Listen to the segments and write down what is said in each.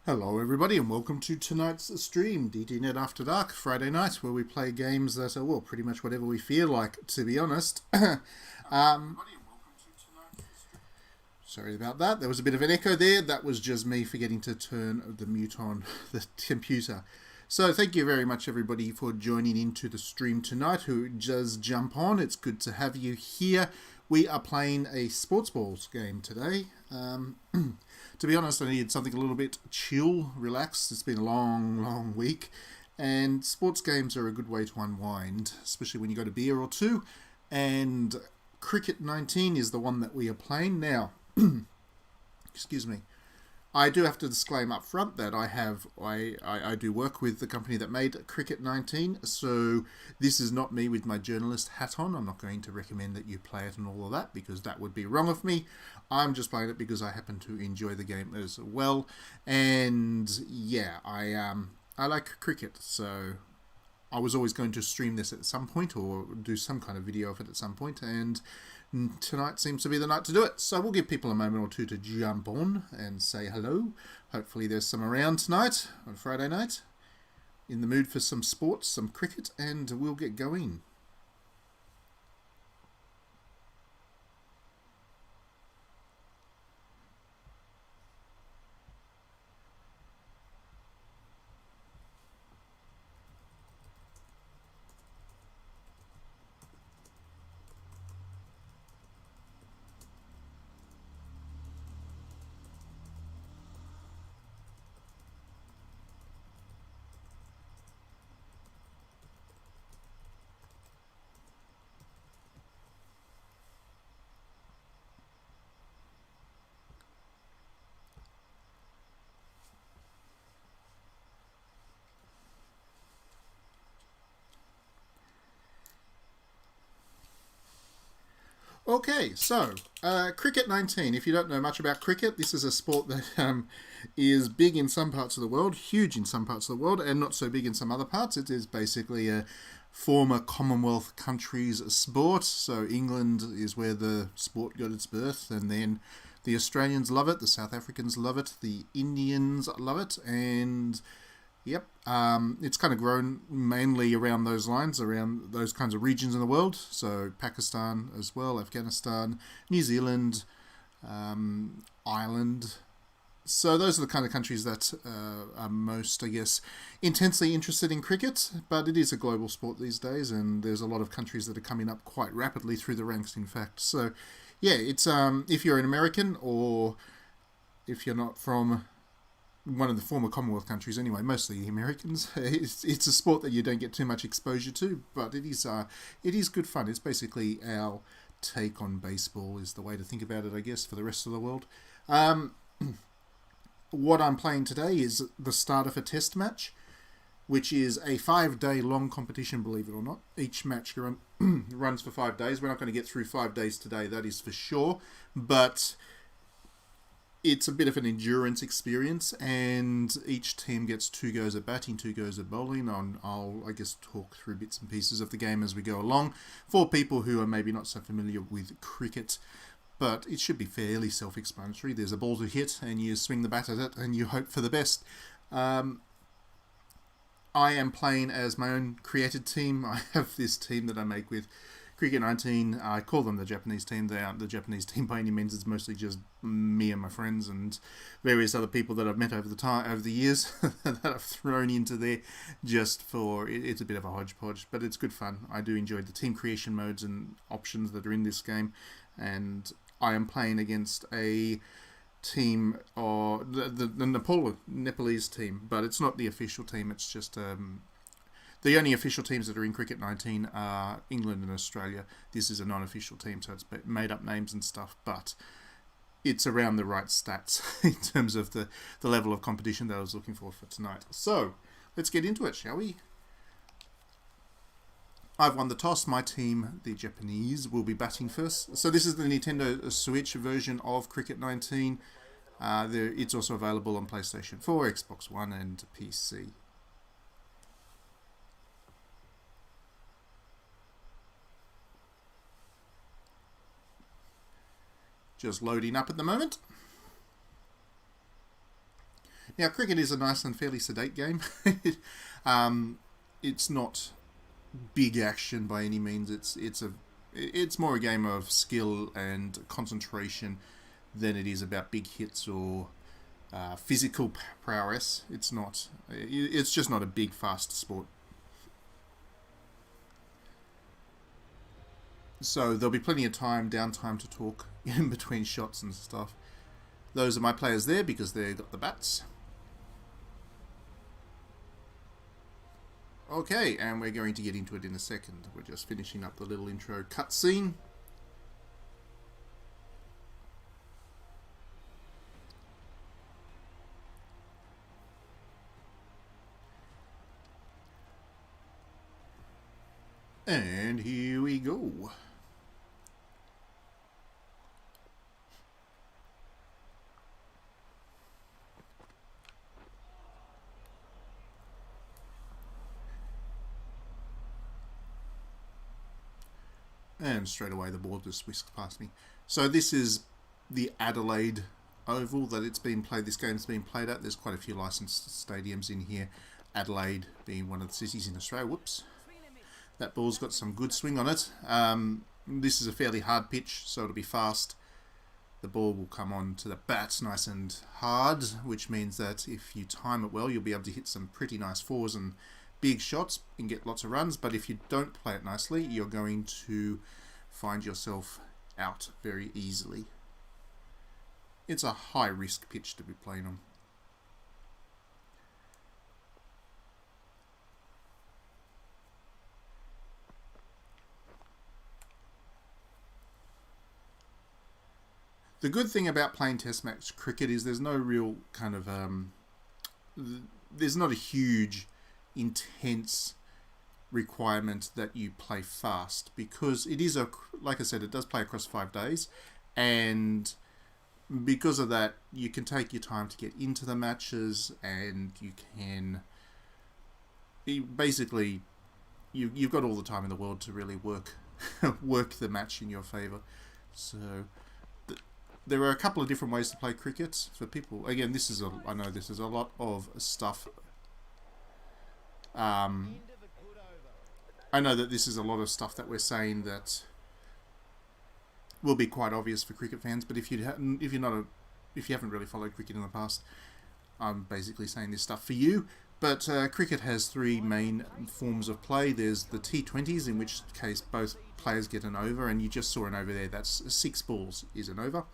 Hello everybody and welcome to tonight's stream, DDNet After Dark, Friday night, where we play games that are, well, pretty much whatever we feel like, to be honest. um, Sorry about that, there was a bit of an echo there. That was just me forgetting to turn the mute on the computer. So thank you very much everybody for joining into the stream tonight, who does jump on. It's good to have you here. We are playing a sports balls game today. To be honest, I needed something a little bit chill, relaxed. It's been a long week, and sports games are a good way to unwind, especially when you got a beer or two. And Cricket 19 is the one that we are playing now. Excuse me. I do have to disclaim up front that I do work with the company that made Cricket 19, so this is not me with my journalist hat on. I'm not going to recommend that you play it and all of that, because that would be wrong of me. I'm just playing it because I happen to enjoy the game as well, and yeah, I like cricket, so I was always going to stream this at some point or do some kind of video of it at some point, and tonight seems to be the night to do it. So we'll give people a moment or two to jump on and say hello. Hopefully there's some around tonight on Friday night, in the mood for some sports, some cricket, and we'll get going. Okay, so Cricket 19. If you don't know much about cricket, this is a sport that is big in some parts of the world, huge in some parts of the world, and not so big in some other parts. It is basically a former Commonwealth countries sport. So England is where the sport got its birth, and then the Australians love it, the South Africans love it, the Indians love it, and yep, it's kind of grown mainly around those lines, around those kinds of regions in the world. So Pakistan as well, Afghanistan, New Zealand, Ireland. So those are the kind of countries that are most, I guess, intensely interested in cricket. But it is a global sport these days, and there's a lot of countries that are coming up quite rapidly through the ranks, in fact. So, yeah, it's if you're an American, or if you're not from one of the former Commonwealth countries anyway, mostly Americans. It's a sport that you don't get too much exposure to, but it is good fun. It's basically our take on baseball, is the way to think about it, I guess, for the rest of the world. What I'm playing today is the start of a test match, which is a 5-day long competition, believe it or not. Each match runs for 5 days. We're not going to get through 5 days today, that is for sure, but it's a bit of an endurance experience, and each team gets 2 goes at batting, 2 goes at bowling. I'll, I guess, talk through bits and pieces of the game as we go along, for people who are maybe not so familiar with cricket, but it should be fairly self-explanatory. There's a ball to hit, and you swing the bat at it, and you hope for the best. I am playing as my own created team. I have this team that I make with Cricket 19. I call them the Japanese team. They aren't the Japanese team by any means. It's mostly just me and my friends and various other people that I've met over the years that I've thrown into there just for it's a bit of a hodgepodge, but it's good fun. I do enjoy the team creation modes and options that are in this game, and I am playing against a team, or the Nepalese team, but it's not the official team. It's just the only official teams that are in Cricket 19 are England and Australia. This is a non-official team, so it's made up names and stuff, but it's around the right stats in terms of the level of competition that I was looking for tonight. So, let's get into it, shall we? I've won the toss. My team, the Japanese, will be batting first. So this is the Nintendo Switch version of Cricket 19. It's also available on PlayStation 4, Xbox One, and PC. Just loading up at the moment. Now, cricket is a nice and fairly sedate game. It's not big action by any means. It's more a game of skill and concentration than it is about big hits or physical prowess. It's not. It's just not a big, fast sport. So there'll be plenty of downtime to talk in between shots and stuff. Those are my players there because they've got the bats. Okay, and we're going to get into it in a second. We're just finishing up the little intro cutscene. And here we go. And straight away the ball just whisked past me. So this is the Adelaide Oval that it's been played. This game's been played at. There's quite a few licensed stadiums in here. Adelaide being one of the cities in Australia. Whoops. That ball's got some good swing on it. This is a fairly hard pitch, so it'll be fast. The ball will come on to the bats nice and hard, which means that if you time it well, you'll be able to hit some pretty nice fours and big shots and get lots of runs. But if you don't play it nicely, you're going to find yourself out very easily. It's a high risk pitch to be playing on. The good thing about playing test match cricket is there's no real kind of there's not a huge intense requirement that you play fast, because it is like I said, it does play across 5 days, and because of that you can take your time to get into the matches, and you can basically you've got all the time in the world to really work the match in your favour. So there are a couple of different ways to play cricket for people. Again, I know this is a lot of stuff. I know that this is a lot of stuff that we're saying that will be quite obvious for cricket fans, but if you haven't really followed cricket in the past, I'm basically saying this stuff for you. But cricket has 3 main forms of play. There's the T20s, in which case both players get an over, and you just saw an over there. That's 6 balls is an over.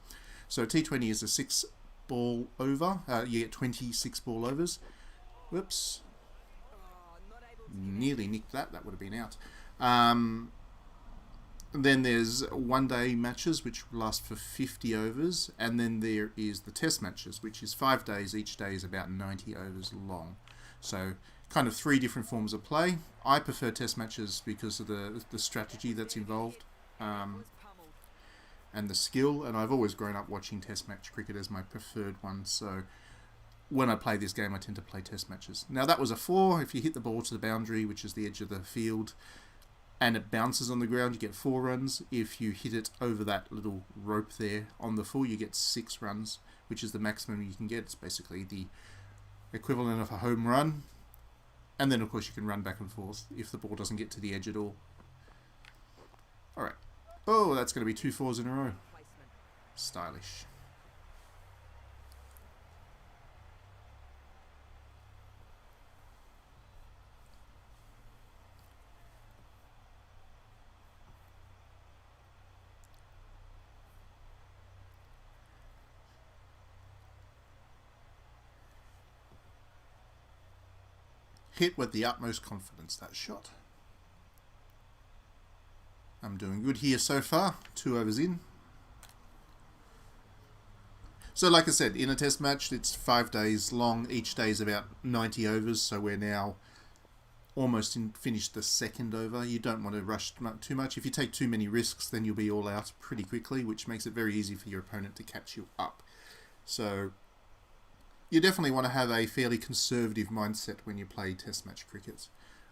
So T20 is a 6-ball over. You get 26 ball overs. Whoops. Nearly nicked that. That would have been out. Then there's one-day matches, which last for 50 overs. And then there is the test matches, which is 5 days. Each day is about 90 overs long. So kind of 3 different forms of play. I prefer test matches because of the strategy that's involved. And the skill, and I've always grown up watching test match cricket as my preferred one, so when I play this game I tend to play test matches. Now that was a 4. If you hit the ball to the boundary, which is the edge of the field, and it bounces on the ground, you get 4 runs. If you hit it over that little rope there on the full, you get 6 runs, which is the maximum you can get. It's basically the equivalent of a home run, and then of course you can run back and forth if the ball doesn't get to the edge at all. Alright. Oh, that's going to be 2 4s in a row. Stylish. Hit with the utmost confidence, that shot. I'm doing good here so far. 2 overs in. So like I said, in a test match, it's 5 days long. Each day is about 90 overs, so we're now almost finished the 2nd over. You don't want to rush too much. If you take too many risks, then you'll be all out pretty quickly, which makes it very easy for your opponent to catch you up. So you definitely want to have a fairly conservative mindset when you play test match cricket.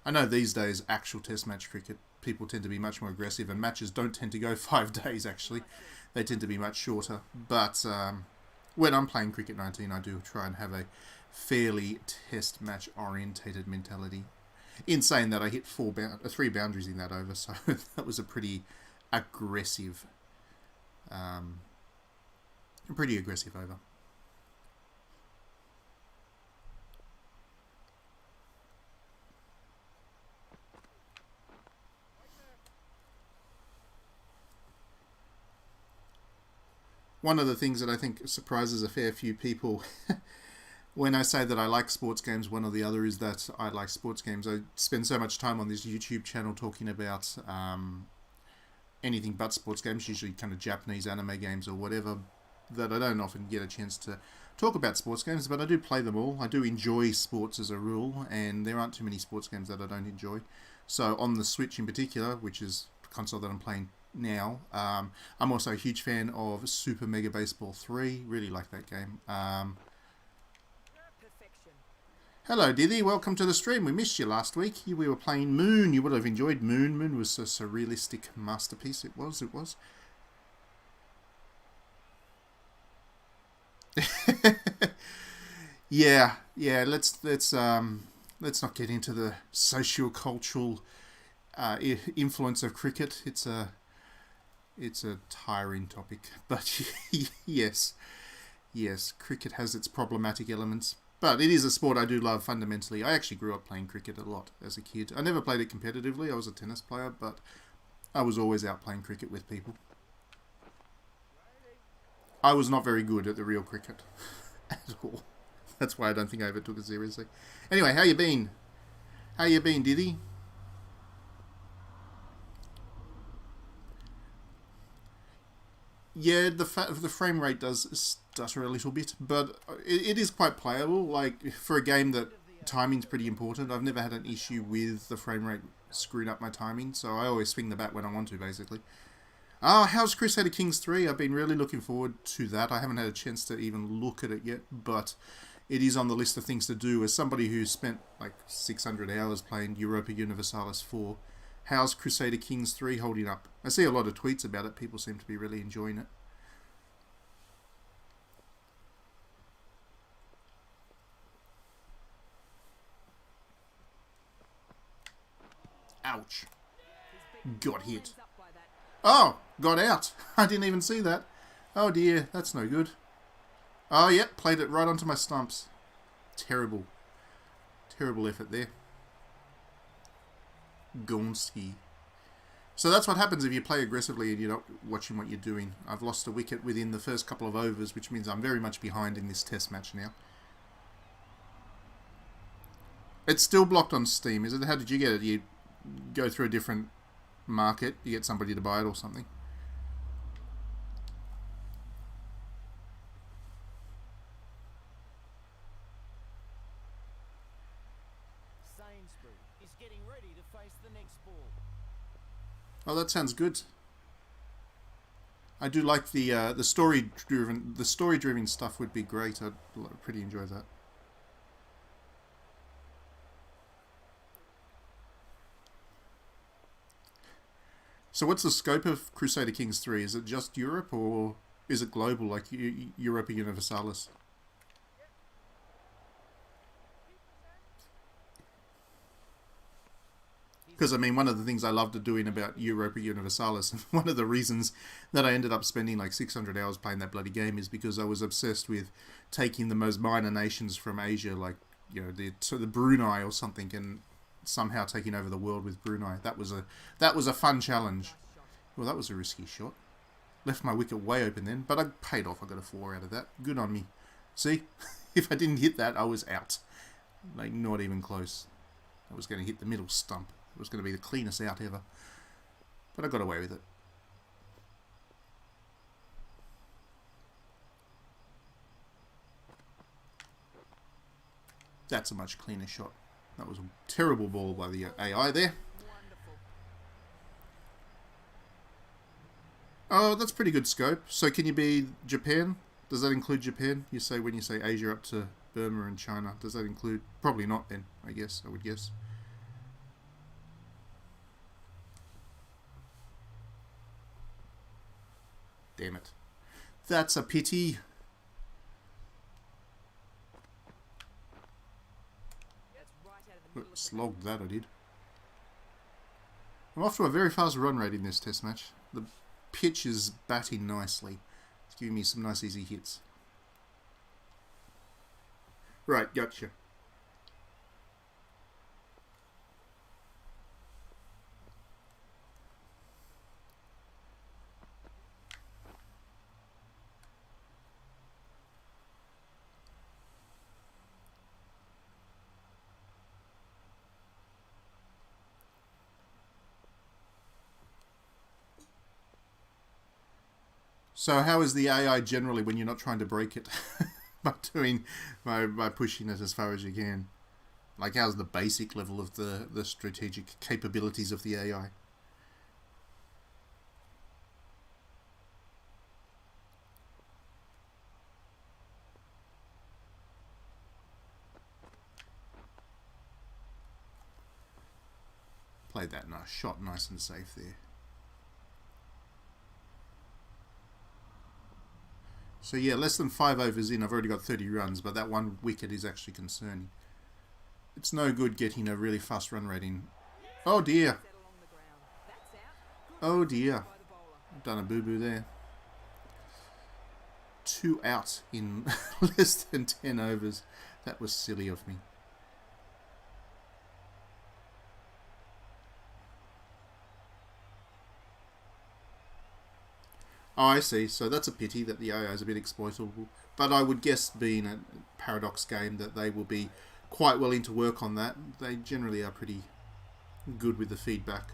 I know these days, actual test match cricket, people tend to be much more aggressive, and matches don't tend to go 5 days, actually. They tend to be much shorter. But when I'm playing Cricket 19, I do try and have a fairly test match orientated mentality. In saying that, I hit 3 boundaries in that over, so that was a pretty aggressive over. One of the things that I think surprises a fair few people when I say that I like sports games, one or the other, is that I like sports games. I spend so much time on this YouTube channel talking about anything but sports games, usually kind of Japanese anime games or whatever, that I don't often get a chance to talk about sports games, but I do play them all. I do enjoy sports as a rule, and there aren't too many sports games that I don't enjoy. So on the Switch in particular, which is the console that I'm playing now, I'm also a huge fan of Super Mega Baseball 3. Really like that game. Hello Diddy, welcome to the stream. We missed you last week. We were playing Moon. You would have enjoyed Moon. Moon was a surrealistic masterpiece. It was. Yeah. Let's not get into the socio-cultural influence of cricket. It's a tiring topic, but yes, cricket has its problematic elements, but it is a sport I do love fundamentally. I actually grew up playing cricket a lot as a kid. I never played it competitively. I was a tennis player, but I was always out playing cricket with people. I was not very good at the real cricket at all. That's why I don't think I ever took it seriously. Anyway, how you been? Diddy? Yeah, the frame rate does stutter a little bit, but it is quite playable. Like, for a game that timing's pretty important, I've never had an issue with the frame rate screwing up my timing, so I always swing the bat when I want to, basically. How's Crusader Kings 3? I've been really looking forward to that. I haven't had a chance to even look at it yet, but it is on the list of things to do. As somebody who's spent like 600 hours playing Europa Universalis 4, how's Crusader Kings 3 holding up? I see a lot of tweets about it. People seem to be really enjoying it. Ouch. Got hit. Oh, got out. I didn't even see that. Oh dear, that's no good. Oh, yep, played it right onto my stumps. Terrible. Terrible effort there. Gonski. So that's what happens if you play aggressively and you're not watching what you're doing. I've lost a wicket within the first couple of overs, which means I'm very much behind in this test match now. It's still blocked on Steam, is it? How did you get it? You go through a different market, you get somebody to buy it or something? Oh, that sounds good. I do like the story-driven stuff would be great. I'd pretty enjoy that. So what's the scope of Crusader Kings 3? Is it just Europe, or is it global, like Europa Universalis? Because, I mean, one of the things I loved doing about Europa Universalis, and one of the reasons that I ended up spending like 600 hours playing that bloody game, is because I was obsessed with taking the most minor nations from Asia, like, you know, the Brunei or something, and somehow taking over the world with Brunei. That was a fun challenge. Well, that was a risky shot. Left my wicket way open then, but I paid off. I got a 4 out of that. Good on me. See? If I didn't hit that, I was out. Like, not even close. I was going to hit the middle stump. It was going to be the cleanest out ever. But I got away with it. That's a much cleaner shot. That was a terrible ball by the AI there. Oh, that's pretty good scope. So can you be Japan? Does that include Japan? You say when you say Asia up to Burma and China. Does that include... Probably not then, I would guess. Damn it. That's a pity. Slogged that, I did. I'm off to a very fast run rate in this test match. The pitch is batting nicely. It's giving me some nice easy hits. Right, gotcha. So how is the AI generally when you're not trying to break it? by pushing it as far as you can? Like, how's the basic level of the strategic capabilities of the AI? Played that nice shot, nice and safe there. So yeah, less than 5 overs in, I've already got 30 runs, but that one wicket is actually concerning. It's no good getting a really fast run rate in. Oh dear. Oh dear. I've done a boo-boo there. 2 out in less than 10 overs. That was silly of me. Oh, I see. So that's a pity that the AI is a bit exploitable. But I would guess, being a Paradox game, that they will be quite willing to work on that. They generally are pretty good with the feedback.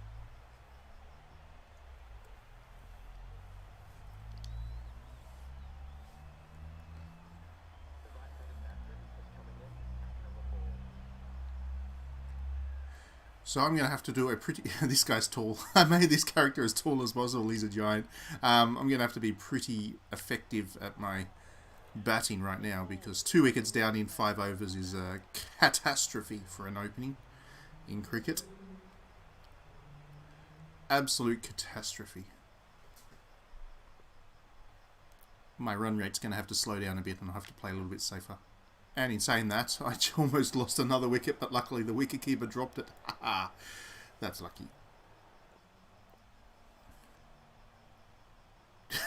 So I'm going to have to do a pretty... This guy's tall. I made this character as tall as possible. He's a giant. I'm going to have to be pretty effective at my batting right now, because 2 wickets down in 5 overs is a catastrophe for an opening in cricket. Absolute catastrophe. My run rate's going to have to slow down a bit, and I'll have to play a little bit safer. And in saying that, I almost lost another wicket, but luckily the wicketkeeper dropped it. That's lucky.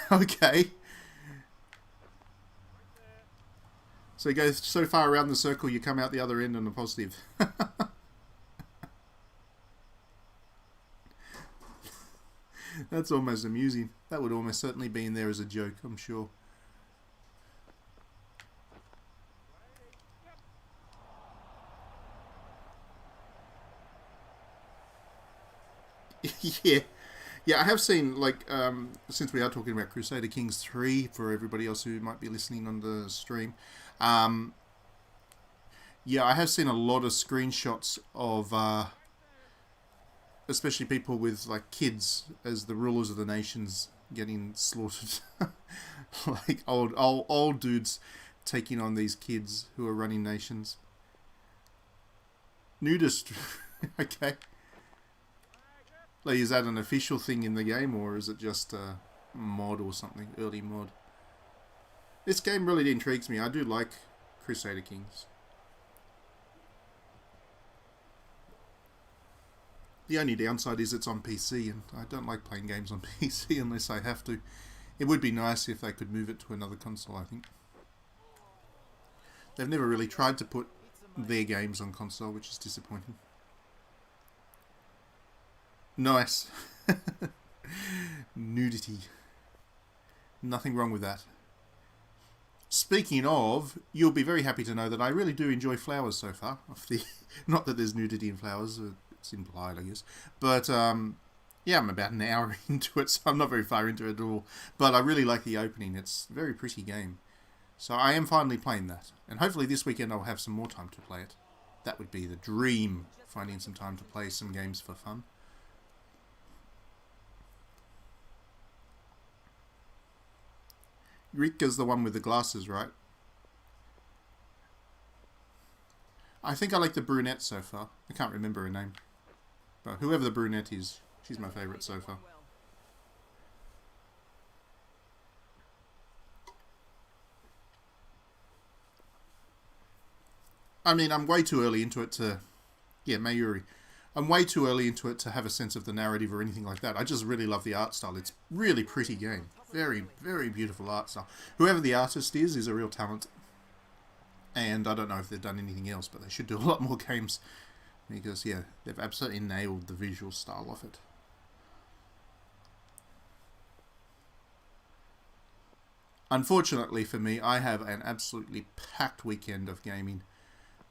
Okay. So you go so far around the circle, you come out the other end on a positive. That's almost amusing. That would almost certainly be in there as a joke, I'm sure. Yeah. Yeah, I have seen, like, since we are talking about Crusader Kings 3, for everybody else who might be listening on the stream, yeah, I have seen a lot of screenshots of, especially people with, like, kids as the rulers of the nations getting slaughtered. Like, old dudes taking on these kids who are running nations. Nudist. Okay. Like, is that an official thing in the game, or is it just a mod or something? Early mod. This game really intrigues me. I do like Crusader Kings. The only downside is it's on PC, and I don't like playing games on PC unless I have to. It would be nice if they could move it to another console, I think. They've never really tried to put their games on console, which is disappointing. Nice. Nudity. Nothing wrong with that. Speaking of, you'll be very happy to know that I really do enjoy flowers so far. Not that there's nudity in flowers, it's implied, I guess. But, yeah, I'm about an hour into it, so I'm not very far into it at all. But I really like the opening. It's a very pretty game. So I am finally playing that. And hopefully this weekend I'll have some more time to play it. That would be the dream, finding some time to play some games for fun. Rika's the one with the glasses, right? I think I like the brunette so far. I can't remember her name. But whoever the brunette is, she's my favourite so far. I mean, I'm way too early into it to Yeah, Mayuri. I'm way too early into it to have a sense of the narrative or anything like that. I just really love the art style. It's really pretty game. Very, very beautiful art style. Whoever the artist is a real talent. And I don't know if they've done anything else, but they should do a lot more games. Because, yeah, they've absolutely nailed the visual style of it. Unfortunately for me, I have an absolutely packed weekend of gaming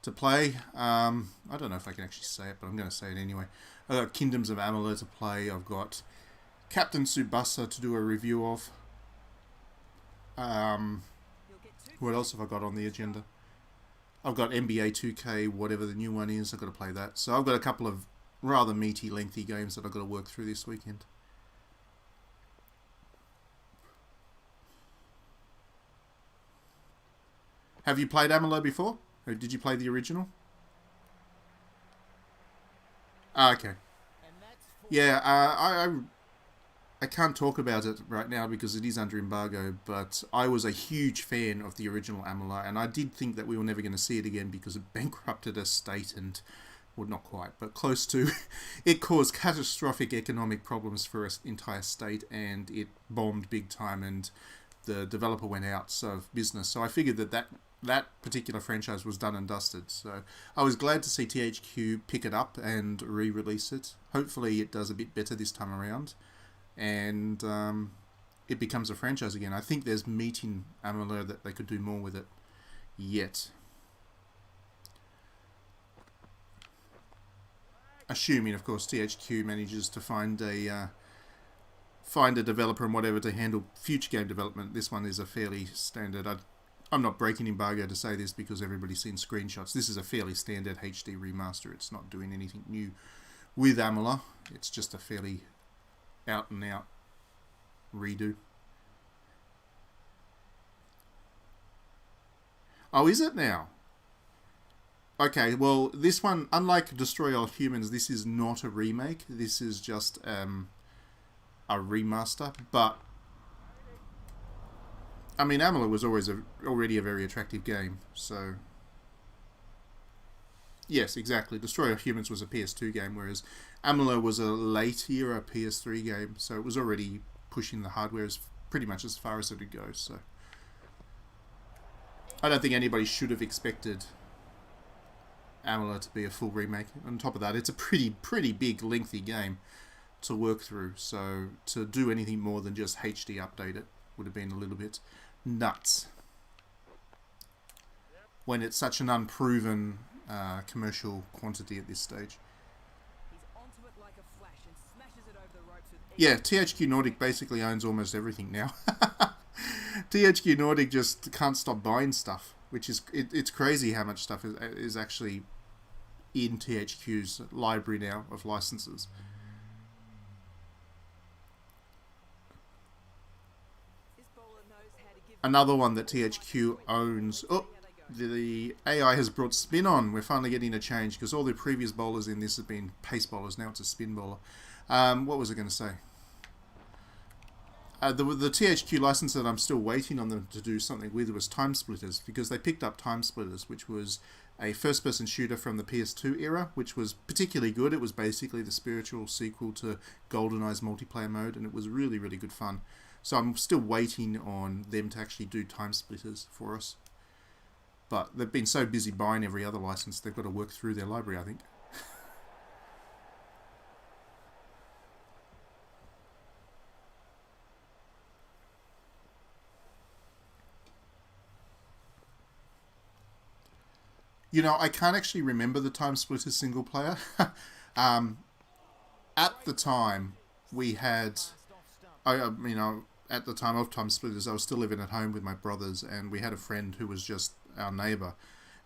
to play. I don't know if I can actually say it, but I'm going to say it anyway. I've got Kingdoms of Amalur to play. I've got Captain Tsubasa to do a review of. What else have I got on the agenda? I've got NBA 2K, whatever the new one is. I've got to play that. So I've got a couple of rather meaty, lengthy games that I've got to work through this weekend. Have you played Amalur before? Or did you play the original? Okay. Yeah, I can't talk about it right now because it is under embargo, but I was a huge fan of the original Amalur, and I did think that we were never going to see it again because it bankrupted a state and, well, not quite, but close to. It caused catastrophic economic problems for an entire state, and it bombed big time, and the developer went out of business. So I figured that particular franchise was done and dusted. So I was glad to see THQ pick it up and re-release it. Hopefully it does a bit better this time around, and it becomes a franchise again. I think there's meat in Amalur that they could do more with it yet. Assuming, of course, THQ manages to find a developer and whatever to handle future game development. This one is a fairly standard. I'm not breaking embargo to say this because everybody's seen screenshots. This is a fairly standard HD remaster. It's not doing anything new with Amalur. It's just a fairly out and out redo. Oh, is it now? Okay, well, this one, unlike Destroy All Humans, this is not a remake. This is just a remaster, but I mean, Amalur was already a very attractive game, so yes, exactly. Destroy All Humans was a PS2 game, whereas Amalur was a late era PS3 game, so it was already pushing the hardware pretty much as far as it would go. So I don't think anybody should have expected Amalur to be a full remake. On top of that, it's a pretty big, lengthy game to work through, so to do anything more than just HD update it would have been a little bit nuts when it's such an unproven commercial quantity at this stage. Yeah, THQ Nordic basically owns almost everything now. THQ Nordic just can't stop buying stuff, which is it's crazy how much stuff is actually in THQ's library now of licenses. Another one that THQ owns. Oh, the AI has brought spin on. We're finally getting a change because all the previous bowlers in this have been pace bowlers. Now it's a spin bowler. What was I going to say? The THQ license that I'm still waiting on them to do something with was Time Splitters, because they picked up Time Splitters, which was a first-person shooter from the PS2 era, which was particularly good. It was basically the spiritual sequel to GoldenEye's multiplayer mode, and it was really, really good fun. So I'm still waiting on them to actually do Time Splitters for us. But they've been so busy buying every other license, they've got to work through their library, I think. You know, I can't actually remember the Time Splitters single player. At the time, we had... at the time of Time Splitters, I was still living at home with my brothers, and we had a friend who was just our neighbour,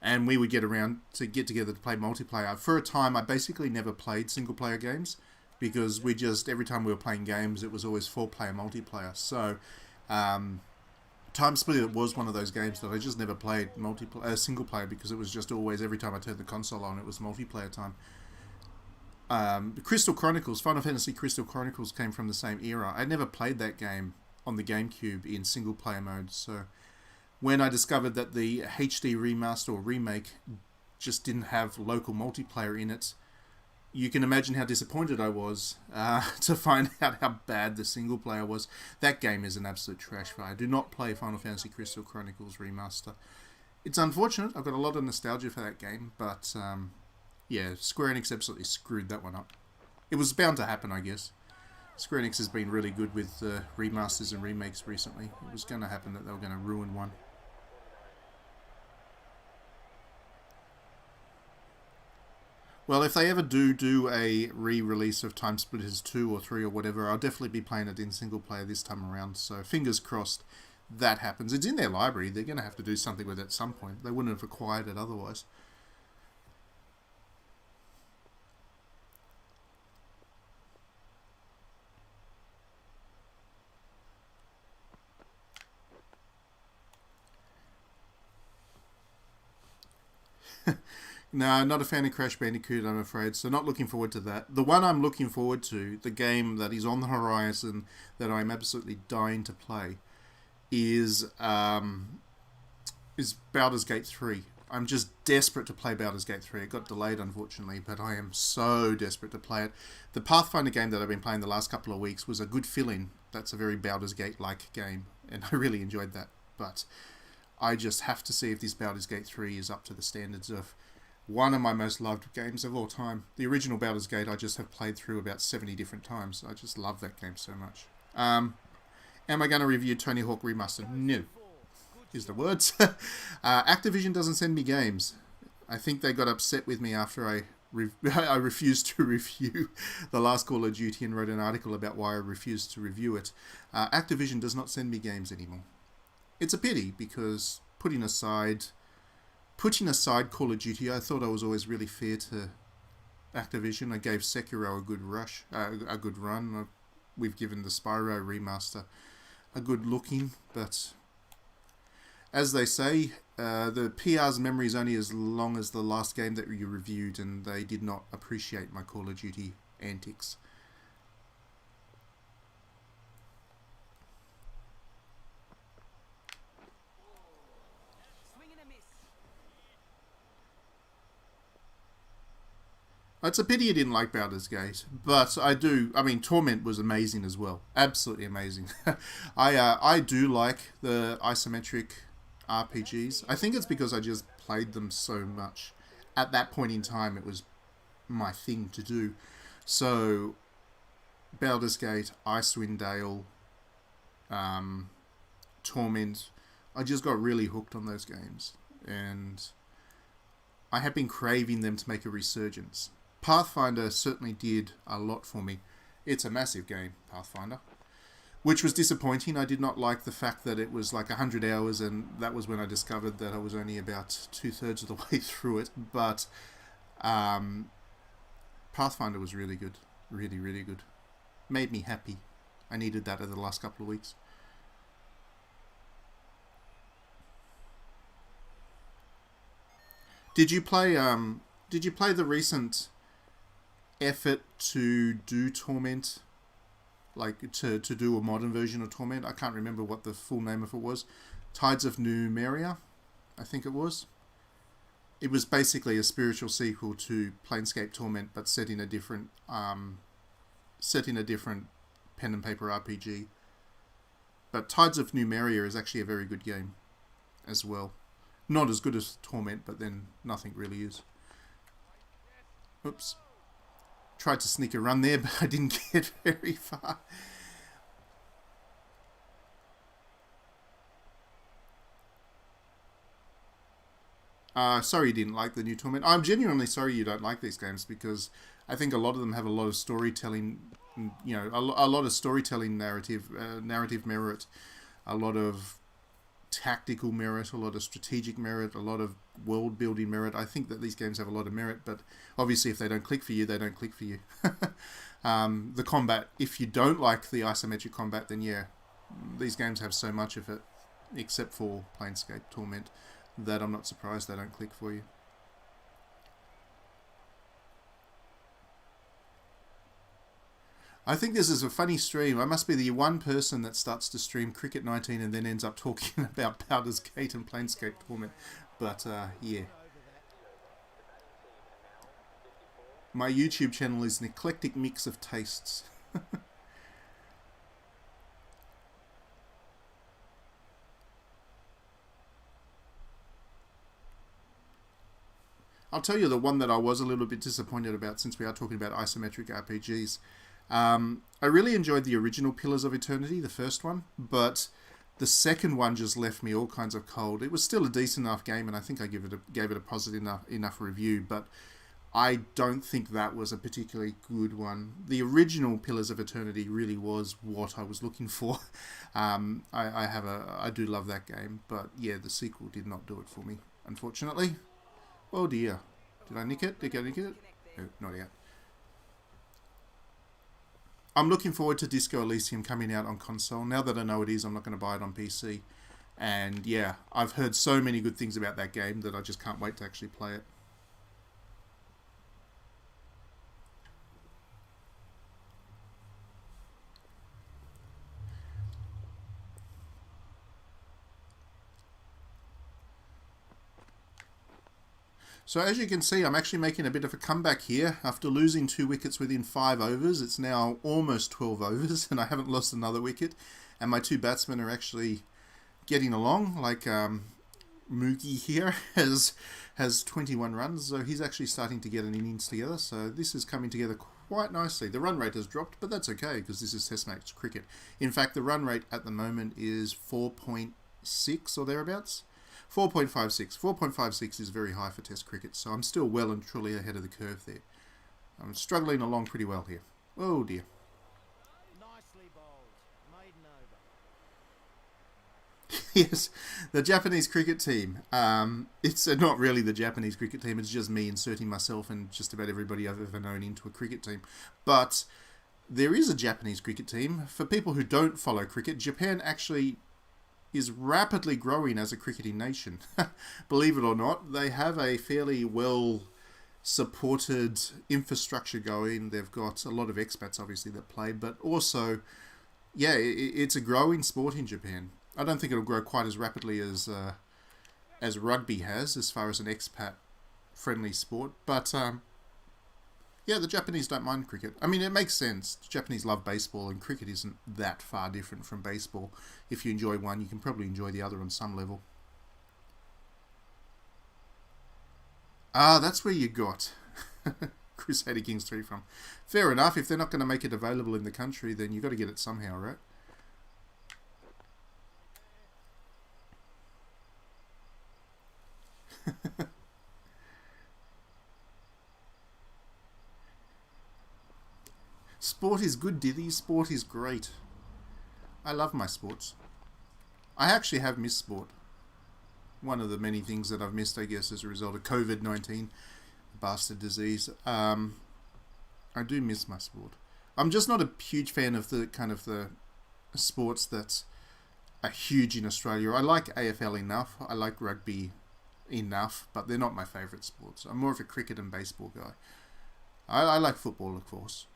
and we would get together to play multiplayer. For a time, I basically never played single-player games, because every time we were playing games, it was always 4-player multiplayer. So, Time Splitter was one of those games that I just never played single-player, because it was just always, every time I turned the console on, it was multiplayer time. Crystal Chronicles, Final Fantasy Crystal Chronicles came from the same era. I never played that game on the GameCube in single player mode, so when I discovered that the HD remaster or remake just didn't have local multiplayer in it. You can imagine how disappointed I was to find out how bad the single player was. That game is an absolute trash fire. Do not play Final Fantasy Crystal Chronicles Remaster. It's unfortunate. I've got a lot of nostalgia for that game, but yeah, Square Enix absolutely screwed that one up. It was bound to happen, I guess. Square Enix has been really good with remasters and remakes recently. It was going to happen that they were going to ruin one. Well, if they ever do a re-release of Time Splitters 2 or 3 or whatever, I'll definitely be playing it in single player this time around. So fingers crossed that happens. It's in their library. They're going to have to do something with it at some point. They wouldn't have acquired it otherwise. No, not a fan of Crash Bandicoot, I'm afraid, so not looking forward to that. The one I'm looking forward to, the game that is on the horizon that I'm absolutely dying to play, is Baldur's Gate 3. I'm just desperate to play Baldur's Gate 3. It got delayed, unfortunately, but I am so desperate to play it. The Pathfinder game that I've been playing the last couple of weeks was a good fill-in. That's a very Baldur's Gate-like game, and I really enjoyed that. But I just have to see if this Baldur's Gate 3 is up to the standards of one of my most loved games of all time. The original Baldur's Gate I just have played through about 70 different times. I just love that game so much. Am I going to review Tony Hawk Remastered? No. Is the words. Activision doesn't send me games. I think they got upset with me after I refused to review the last Call of Duty and wrote an article about why I refused to review it. Activision does not send me games anymore. It's a pity because putting aside Call of Duty, I thought I was always really fair to Activision. I gave Sekiro a good run. We've given the Spyro remaster a good looking, but as they say, the PR's memory is only as long as the last game that you reviewed, and they did not appreciate my Call of Duty antics. It's a pity you didn't like Baldur's Gate, but I do. I mean, Torment was amazing as well. Absolutely amazing. I do like the isometric RPGs. I think it's because I just played them so much. At that point in time, it was my thing to do. So, Baldur's Gate, Icewind Dale, Torment, I just got really hooked on those games. And I have been craving them to make a resurgence. Pathfinder certainly did a lot for me. It's a massive game, Pathfinder, which was disappointing. I did not like the fact that it was like 100 hours, and that was when I discovered that I was only about 2/3 of the way through it. But Pathfinder was really good. Really, really good. Made me happy. I needed that over the last couple of weeks. Did you play the recent effort to do Torment, like to do a modern version of Torment? I can't remember what the full name of it was. Tides of Numeria, I think it was. It was basically a spiritual sequel to Planescape Torment, but set in a different pen and paper RPG. But Tides of Numeria is actually a very good game as well. Not as good as Torment, but then nothing really is. Oops. Tried to sneak a run there, but I didn't get very far. Sorry you didn't like the new Torment. I'm genuinely sorry you don't like these games, because I think a lot of them have a lot of storytelling, a lot of storytelling narrative merit, a lot of tactical merit, a lot of strategic merit, a lot of world building merit. I think that these games have a lot of merit, but obviously if they don't click for you, they don't click for you. The combat, if you don't like the isometric combat, then yeah, these games have so much of it, except for Planescape Torment, that I'm not surprised they don't click for you. I think this is a funny stream. I must be the one person that starts to stream Cricket 19 and then ends up talking about Baldur's Gate and Planescape Torment. But, yeah. My YouTube channel is an eclectic mix of tastes. I'll tell you the one that I was a little bit disappointed about, since we are talking about isometric RPGs. I really enjoyed the original Pillars of Eternity, the first one, but the second one just left me all kinds of cold. It was still a decent enough game, and I think I gave it a positive enough review, but I don't think that was a particularly good one. The original Pillars of Eternity really was what I was looking for. I do love that game, but yeah, the sequel did not do it for me, unfortunately. Oh dear. Did I nick it? Did I nick it? No, not yet. I'm looking forward to Disco Elysium coming out on console. Now that I know it is, I'm not going to buy it on PC. And yeah, I've heard so many good things about that game that I just can't wait to actually play it. So as you can see, I'm actually making a bit of a comeback here. After losing 2 wickets within 5 overs, it's now almost 12 overs, and I haven't lost another wicket. And my 2 batsmen are actually getting along. Like Mookie here has 21 runs, so he's actually starting to get an innings together. So this is coming together quite nicely. The run rate has dropped, but that's okay because this is Test match cricket. In fact, the run rate at the moment is 4.6 or thereabouts. 4.56. 4.56 is very high for Test cricket, so I'm still well and truly ahead of the curve there. I'm struggling along pretty well here. Oh dear. Nicely bowled. Maiden over. Yes, the Japanese cricket team. It's not really the Japanese cricket team, it's just me inserting myself and just about everybody I've ever known into a cricket team. But there is a Japanese cricket team. For people who don't follow cricket, Japan actually is rapidly growing as a cricketing nation. Believe it or not, they have a fairly well supported infrastructure going. They've got a lot of expats obviously that play, but also, yeah, it's a growing sport in Japan. I don't think it'll grow quite as rapidly as rugby has, as far as an expat friendly sport, but yeah, the Japanese don't mind cricket. I mean, it makes sense. The Japanese love baseball, and cricket isn't that far different from baseball. If you enjoy one, you can probably enjoy the other on some level. Ah, that's where you got Crusader Kings 3 from. Fair enough. If they're not going to make it available in the country, then you've got to get it somehow, right? Sport is good, Diddy. Sport is great. I love my sports. I actually have missed sport. One of the many things that I've missed, I guess, as a result of COVID-19, bastard disease. I do miss my sport. I'm just not a huge fan of the kind of the sports that are huge in Australia. I like AFL enough. I like rugby enough, but they're not my favourite sports. I'm more of a cricket and baseball guy. I like football, of course.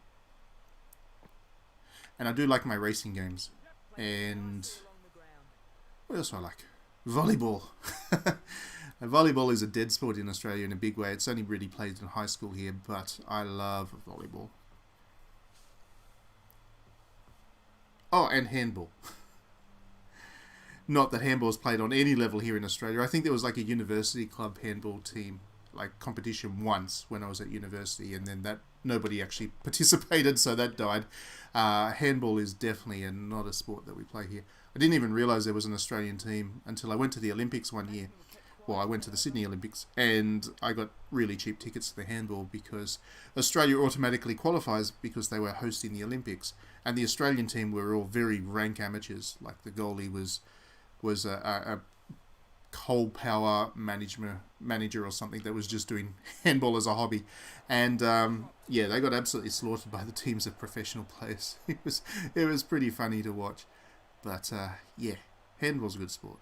And I do like my racing games. And what else do I like? Volleyball. Volleyball is a dead sport in Australia in a big way. It's only really played in high school here, but I love volleyball. Oh, and handball. Not that handball is played on any level here in Australia. I think there was like a university club handball team, like competition once when I was at university, and then that nobody actually participated, so that died. Handball is definitely not a sport that we play here. I didn't even realise there was an Australian team until I went to the Olympics one year. Well, I went to the Sydney Olympics, and I got really cheap tickets to the handball because Australia automatically qualifies because they were hosting the Olympics, and the Australian team were all very rank amateurs. Like the goalie was a coal power manager or something that was just doing handball as a hobby, and yeah, they got absolutely slaughtered by the teams of professional players. It was pretty funny to watch, but yeah, handball's a good sport.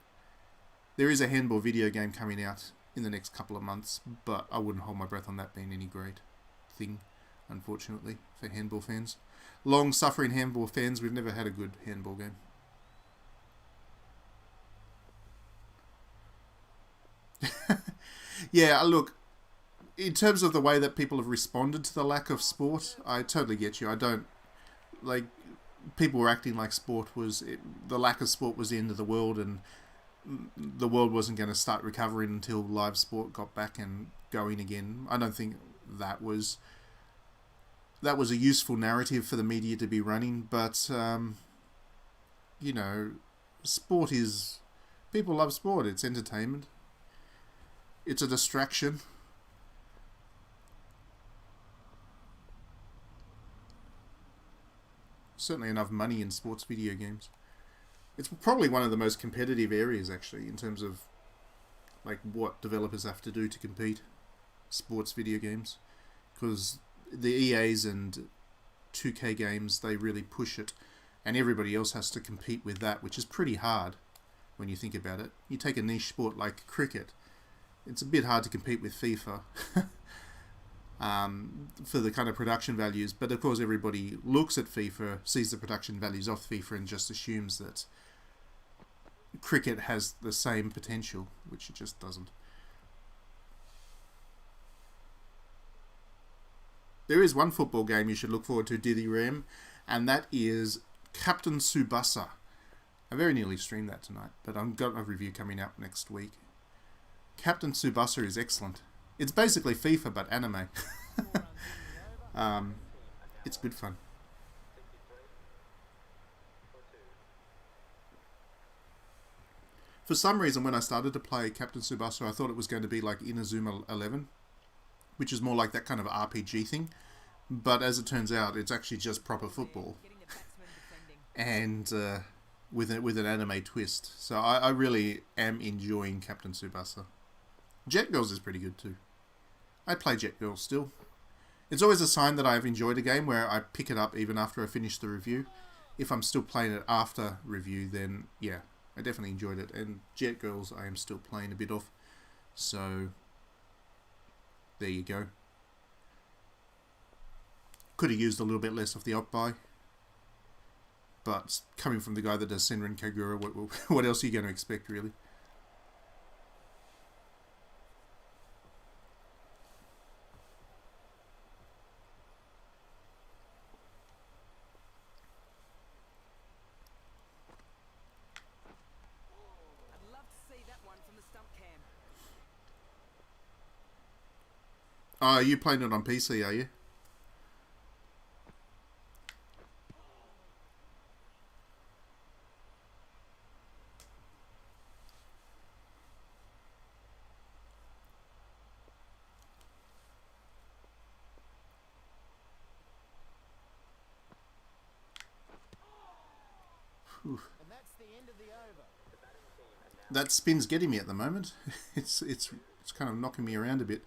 There is a handball video game coming out in the next couple of months, but I wouldn't hold my breath on that being any great thing, unfortunately, for handball fans. Long-suffering handball fans, we've never had a good handball game. Yeah, look, in terms of the way that people have responded to the lack of sport, I totally get you. I don't like people were acting like the lack of sport was the end of the world, and the world wasn't going to start recovering until live sport got back and going again. I don't think that was a useful narrative for the media to be running, but you know, sport is people love sport. It's entertainment. It's a distraction. Certainly enough money in sports video games. It's probably one of the most competitive areas, actually, in terms of like what developers have to do to compete. Sports video games, because the EAs and 2K games, they really push it, and everybody else has to compete with that, which is pretty hard when you think about it. You take a niche sport like cricket, it's a bit hard to compete with FIFA. For the kind of production values, but of course everybody looks at FIFA, sees the production values of FIFA, and just assumes that cricket has the same potential, which it just doesn't. There is one football game you should look forward to, Diddy Ram, and that is Captain Tsubasa. I very nearly streamed that tonight, but I've got a review coming out next week. Captain Tsubasa is excellent. It's basically FIFA, but anime. It's good fun. For some reason, when I started to play Captain Tsubasa, I thought it was going to be like Inazuma 11, which is more like that kind of RPG thing. But as it turns out, it's actually just proper football. And with an anime twist. So I really am enjoying Captain Tsubasa. Jet Girls is pretty good too. I play Jet Girls still. It's always a sign that I've enjoyed a game where I pick it up even after I finish the review. If I'm still playing it after review, then yeah, I definitely enjoyed it. And Jet Girls I am still playing a bit of. So there you go. Could have used a little bit less of the op buy. But coming from the guy that does Senran Kagura, what else are you going to expect, really? Oh, you playing it on PC, are you? Whew. And that's the end of the over. That spin's getting me at the moment. It's kind of knocking me around a bit.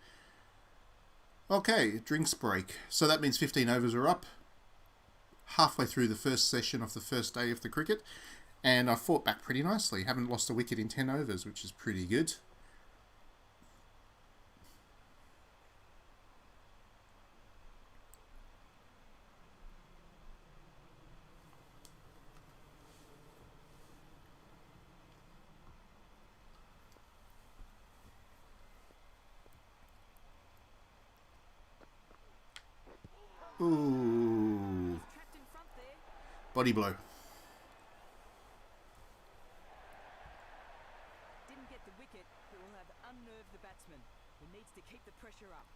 Okay, drinks break. So that means 15 overs are up. Halfway through the first session of the first day of the cricket. And I fought back pretty nicely. Haven't lost a wicket in 10 overs, which is pretty good. Ooh. Body blow. Didn't get the wicket, but will have unnerved the batsman, who needs to keep the pressure up.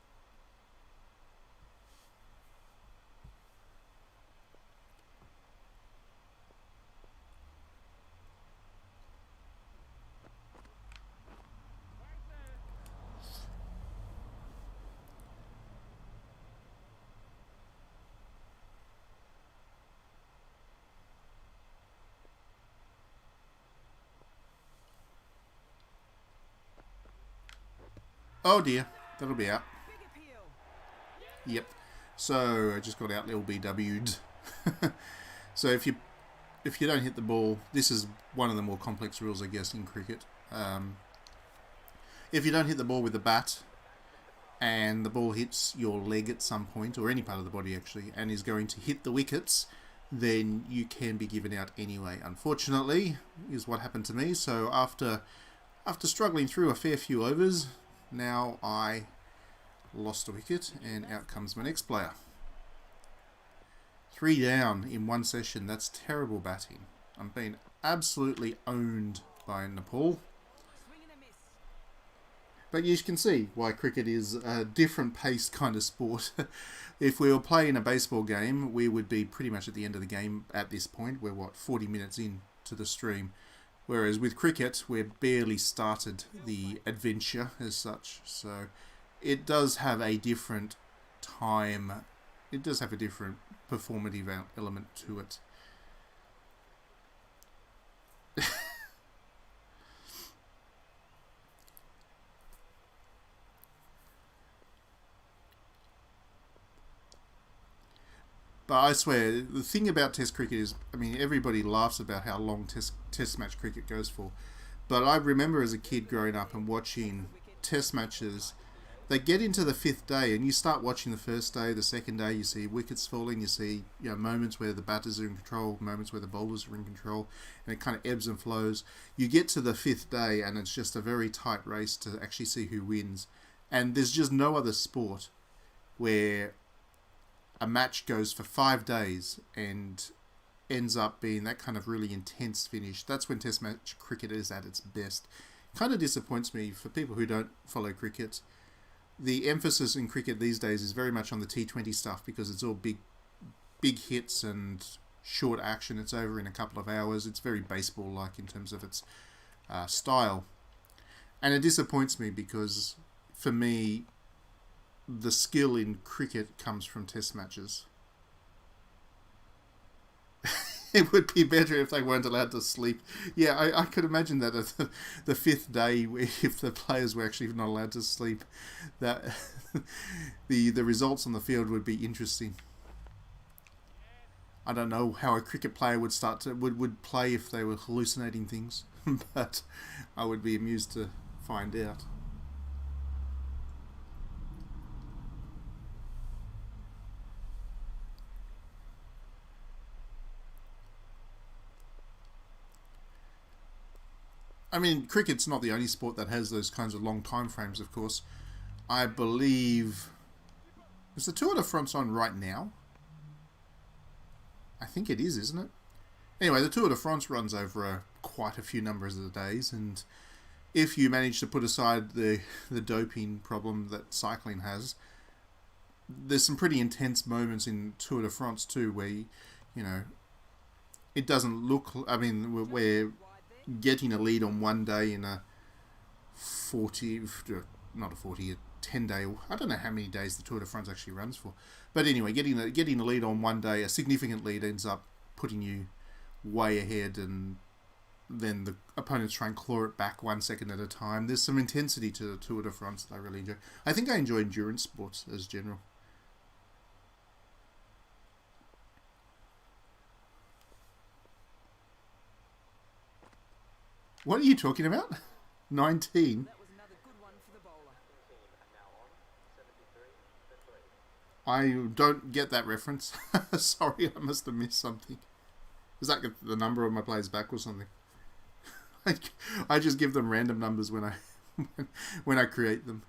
Oh dear, that'll be out. Yep. So I just got out LBW'd. So if you don't hit the ball, this is one of the more complex rules, I guess, in cricket. If you don't hit the ball with the bat, and the ball hits your leg at some point, or any part of the body actually, and is going to hit the wickets, then you can be given out anyway. Unfortunately, is what happened to me. So after struggling through a fair few overs, now I Lost a wicket, and out comes my next player. 3 down in one session. That's terrible batting. I'm being absolutely owned by Nepal. Swing and a miss. But you can see why cricket is a different paced kind of sport. If we were playing a baseball game, we would be pretty much at the end of the game at this point. We're, 40 minutes into the stream. Whereas with cricket, we've barely started the adventure as such. So it does have a different time. It does have a different performative element to it. But I swear, the thing about Test cricket is, I mean, everybody laughs about how long Test match cricket goes for. But I remember as a kid growing up and watching Test matches, they get into the 5th day and you start watching the first day, the second day, you see wickets falling, you see moments where the batters are in control, moments where the bowlers are in control, and it kind of ebbs and flows. You get to the 5th day and it's just a very tight race to actually see who wins. And there's just no other sport where a match goes for 5 days and ends up being that kind of really intense finish. That's when Test match cricket is at its best. Kind of disappoints me for people who don't follow cricket. The emphasis in cricket these days is very much on the T20 stuff because it's all big hits and short action. It's over in a couple of hours. It's very baseball-like in terms of its style. And it disappoints me because, for me, the skill in cricket comes from Test matches. It would be better if they weren't allowed to sleep. Yeah, I could imagine that at the 5th day, if the players were actually not allowed to sleep, that the results on the field would be interesting. I don't know how a cricket player would would play if they were hallucinating things, but I would be amused to find out. I mean, cricket's not the only sport that has those kinds of long time frames, of course. I believe... Is the Tour de France on right now? I think it is, isn't it? Anyway, the Tour de France runs over quite a few numbers of days, and if you manage to put aside the doping problem that cycling has, there's some pretty intense moments in Tour de France too, where, it doesn't look... I mean, where getting a lead on one day in a 10 day, I don't know how many days the Tour de France actually runs for, but anyway, getting a lead on one day, a significant lead, ends up putting you way ahead, and then the opponents try and claw it back 1 second at a time. There's some intensity to the Tour de France that I really enjoy. I think I enjoy endurance sports as general. What are you talking about? 19? That was another good one for the bowler. I don't get that reference. Sorry, I must have missed something. Is that the number of my players back or something? I just give them random numbers when I create them.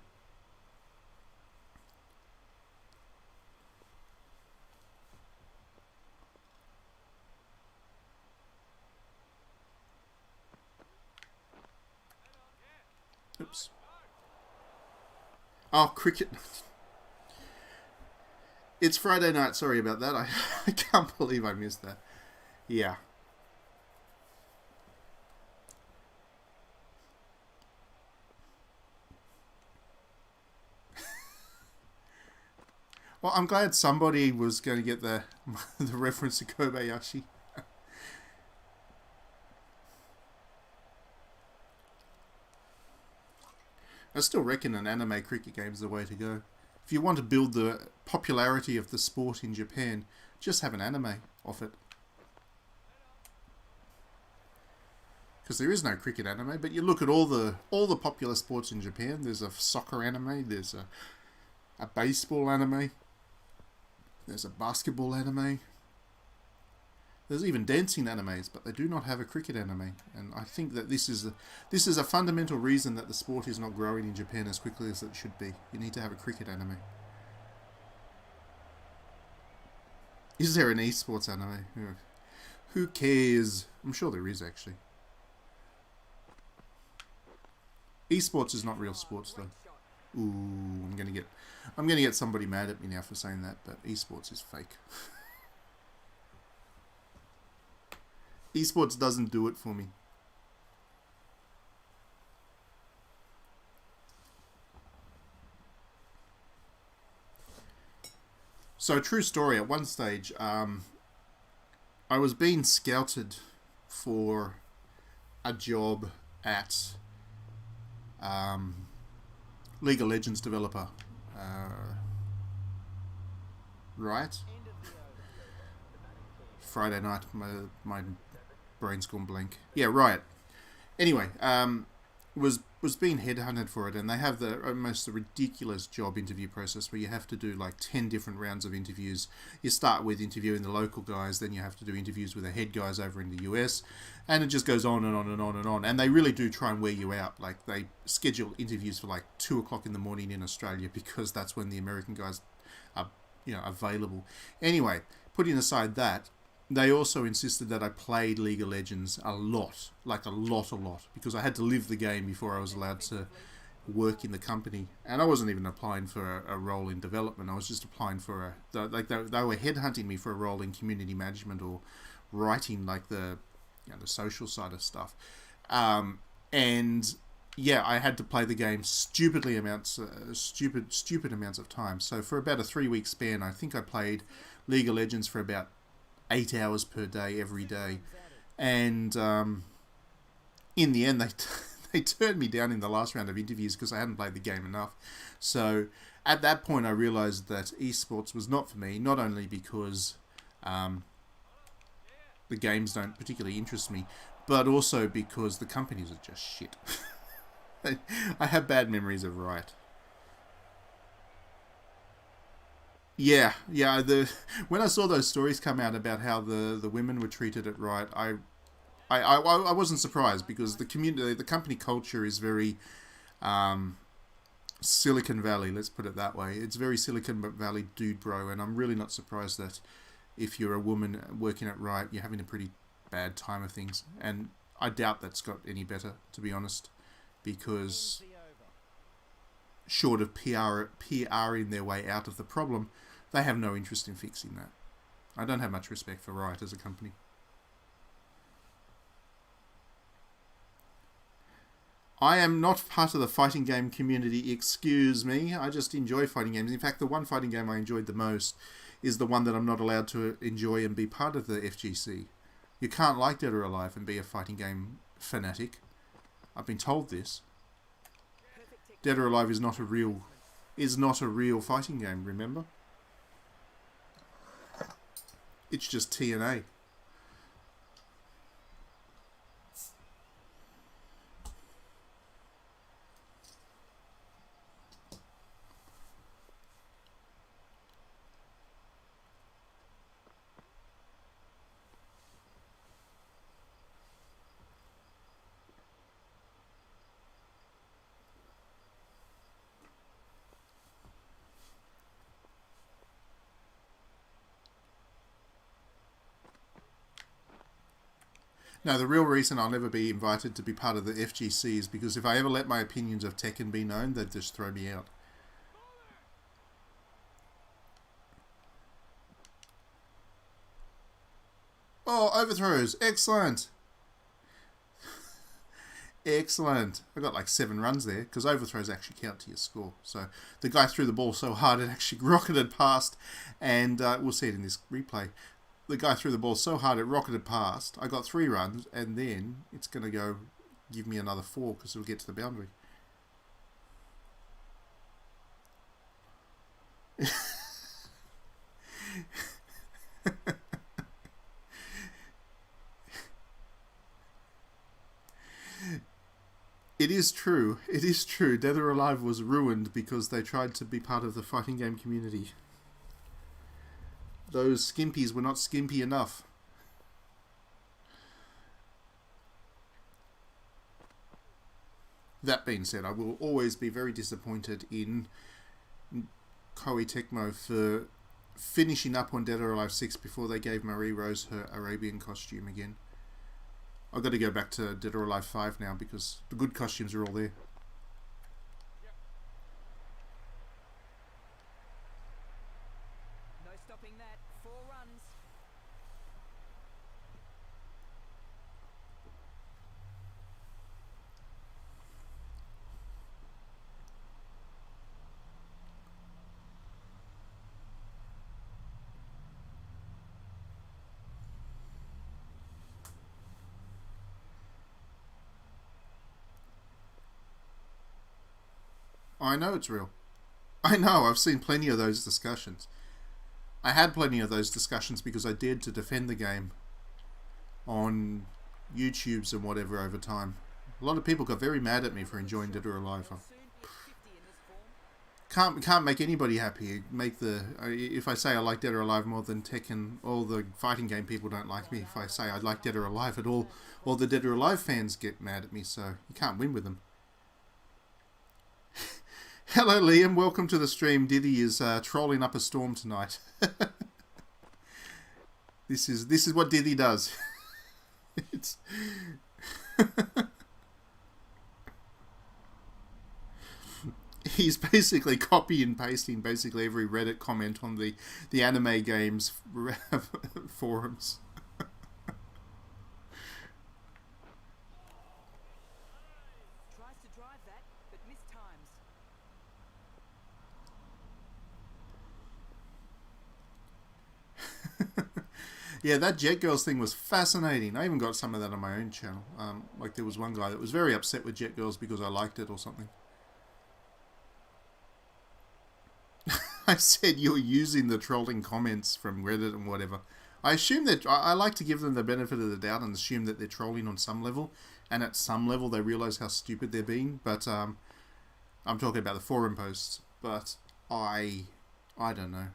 Oops. Oh, cricket. It's Friday night. Sorry about that. I can't believe I missed that. Yeah. Well, I'm glad somebody was going to get the reference to Kobayashi. I still reckon an anime cricket game is the way to go. If you want to build the popularity of the sport in Japan, just have an anime of it. Because there is no cricket anime, but you look at all the popular sports in Japan. There's a soccer anime, there's a baseball anime, there's a basketball anime, There's even dancing animes, but they do not have a cricket anime. And I think that this is a fundamental reason that the sport is not growing in Japan as quickly as it should be. You need to have a cricket anime. Is there an esports anime? Who cares? I'm sure there is, actually. Esports is not real sports, though. Ooh, I'm gonna get somebody mad at me now for saying that, but esports is fake. Esports doesn't do it for me. So, true story. At one stage, I was being scouted for a job at League of Legends developer. Right? Friday night, my brain's gone blank. Yeah, right. Anyway, was being headhunted for it, and they have the almost ridiculous job interview process where you have to do like 10 different rounds of interviews. You start with interviewing the local guys, then you have to do interviews with the head guys over in the US, and it just goes on and on and on and on. And they really do try and wear you out. Like, they schedule interviews for like 2 o'clock in the morning in Australia because that's when the American guys are, available. Anyway, putting aside that, they also insisted that I played League of Legends a lot, like a lot, because I had to live the game before I was allowed to work in the company. And I wasn't even applying for a role in development. I was just applying for they were headhunting me for a role in community management or writing, like the social side of stuff. And yeah, I had to play the game stupid amounts of time. So for about a 3-week span, I think I played League of Legends for about 8 hours per day, every day. And in the end, they turned me down in the last round of interviews because I hadn't played the game enough. So at that point, I realized that esports was not for me, not only because the games don't particularly interest me, but also because the companies are just shit. I have bad memories of Riot. Yeah. When I saw those stories come out about how the women were treated at Riot, I wasn't surprised, because the company culture is very Silicon Valley. Let's put it that way. It's very Silicon Valley dude bro, and I'm really not surprised that if you're a woman working at Riot, you're having a pretty bad time of things. And I doubt that's got any better, to be honest, because short of PRing their way out of the problem, they have no interest in fixing that. I don't have much respect for Riot as a company. I am not part of the fighting game community, excuse me. I just enjoy fighting games. In fact, the one fighting game I enjoyed the most is the one that I'm not allowed to enjoy and be part of the FGC. You can't like Dead or Alive and be a fighting game fanatic. I've been told this. Dead or Alive is not a real fighting game, remember? It's just TNA. No, the real reason I'll never be invited to be part of the FGC is because if I ever let my opinions of Tekken be known, they'd just throw me out. Oh, overthrows. Excellent. Excellent. I got like 7 runs there, because overthrows actually count to your score. So the guy threw the ball so hard it actually rocketed past, and we'll see it in this replay. The guy threw the ball so hard it rocketed past. I got 3 runs, and then it's going to go give me another 4 because it'll get to the boundary. It is true. It is true. Dead or Alive was ruined because they tried to be part of the fighting game community. Those skimpies were not skimpy enough. That being said, I will always be very disappointed in Koei Tecmo for finishing up on Dead or Alive 6 before they gave Marie Rose her Arabian costume again. I've got to go back to Dead or Alive 5 now because the good costumes are all there. No stopping that. 4 runs. I know it's real. I know, I've seen plenty of those discussions. I had plenty of those discussions because I dared to defend the game on YouTubes and whatever over time. A lot of people got very mad at me for enjoying Dead or Alive. Soon hit 50 in this form. Can't make anybody happy. If I say I like Dead or Alive more than Tekken, all the fighting game people don't like me. If I say I like Dead or Alive at all the Dead or Alive fans get mad at me. So you can't win with them. Hello, Liam. Welcome to the stream. Diddy is trolling up a storm tonight. This is what Diddy does. It's he's basically copy and pasting basically every Reddit comment on the anime games forums. Tries to drive that, but missed times. Yeah, that Jet Girls thing was fascinating. I even got some of that on my own channel. Like there was one guy that was very upset with Jet Girls because I liked it or something. I said you're using the trolling comments from Reddit and whatever. I assume that I like to give them the benefit of the doubt and assume that they're trolling on some level, and at some level they realise how stupid they're being. But I'm talking about the forum posts. But I don't know.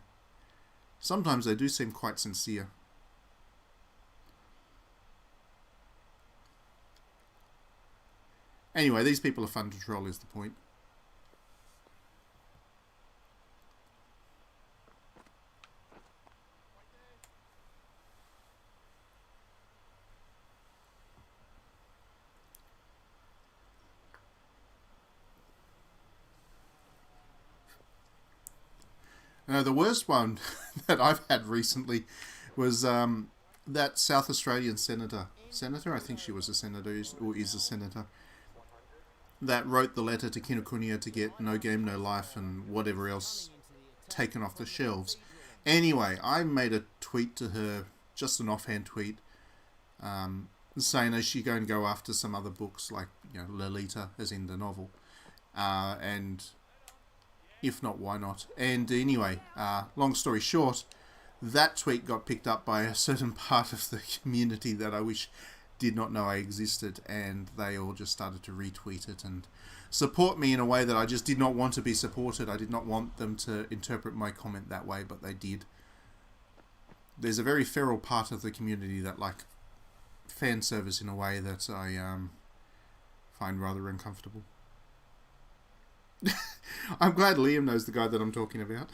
Sometimes they do seem quite sincere. Anyway, these people are fun to troll is the point. Now, the worst one that I've had recently was that South Australian senator. I think she was a senator, or is a senator, that wrote the letter to Kinokuniya to get No Game, No Life and whatever else taken off the shelves. Anyway, I made a tweet to her, just an offhand tweet, saying is she going to go after some other books like Lolita, as in the novel, and if not, why not? And anyway, long story short, that tweet got picked up by a certain part of the community that I wish did not know I existed, and they all just started to retweet it and support me in a way that I just did not want to be supported. I did not want them to interpret my comment that way, but they did. There's a very feral part of the community that like fan service in a way that I find rather uncomfortable. I'm glad Liam knows the guy that I'm talking about.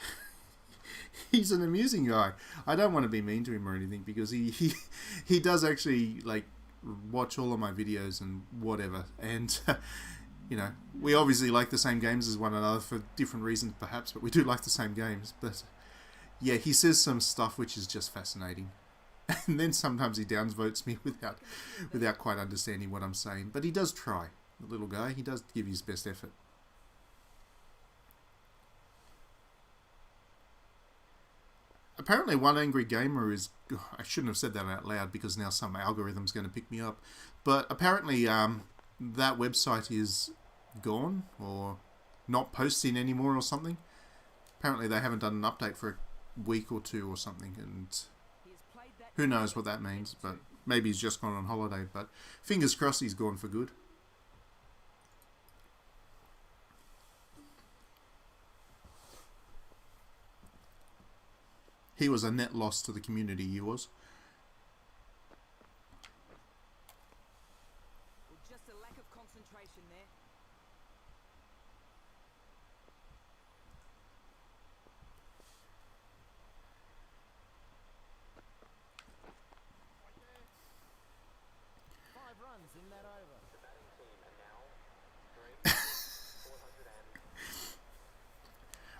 He's an amusing guy. I don't want to be mean to him or anything because he does actually like watch all of my videos and whatever, and we obviously like the same games as one another for different reasons perhaps, but we do like the same games. But yeah, he says some stuff which is just fascinating, and then sometimes he downvotes me without quite understanding what I'm saying, but he does try. The little guy, he does give his best effort. Apparently One Angry Gamer is... I shouldn't have said that out loud because now some algorithm's going to pick me up. But apparently that website is gone or not posting anymore or something. Apparently they haven't done an update for a week or two or something. And who knows what that means. But maybe he's just gone on holiday. But fingers crossed he's gone for good. He was a net loss to the community, he was. Just a lack of concentration there.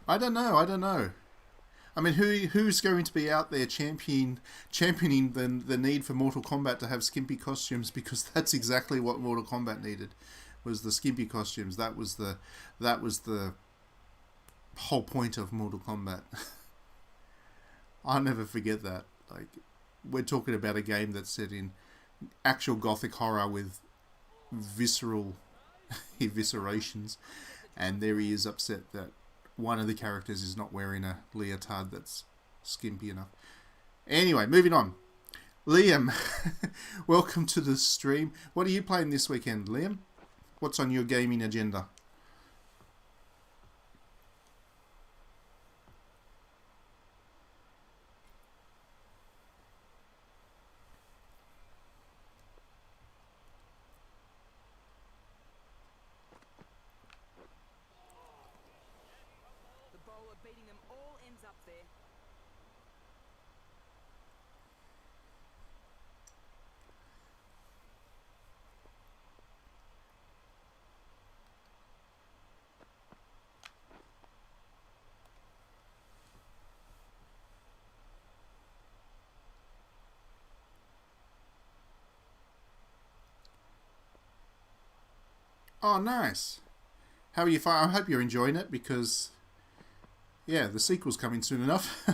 I don't know. I don't know. I mean, who's going to be out there championing the need for Mortal Kombat to have skimpy costumes? Because that's exactly what Mortal Kombat needed, was the skimpy costumes. That was the whole point of Mortal Kombat. I'll never forget that. Like, we're talking about a game that's set in actual gothic horror with visceral eviscerations, and there he is upset that one of the characters is not wearing a leotard that's skimpy enough. Anyway, moving on. Liam, welcome to the stream. What are you playing this weekend, Liam? What's on your gaming agenda? The bowler beating them all ends up there. Oh, nice. How are you? I hope you're enjoying it, because yeah, the sequel's coming soon enough.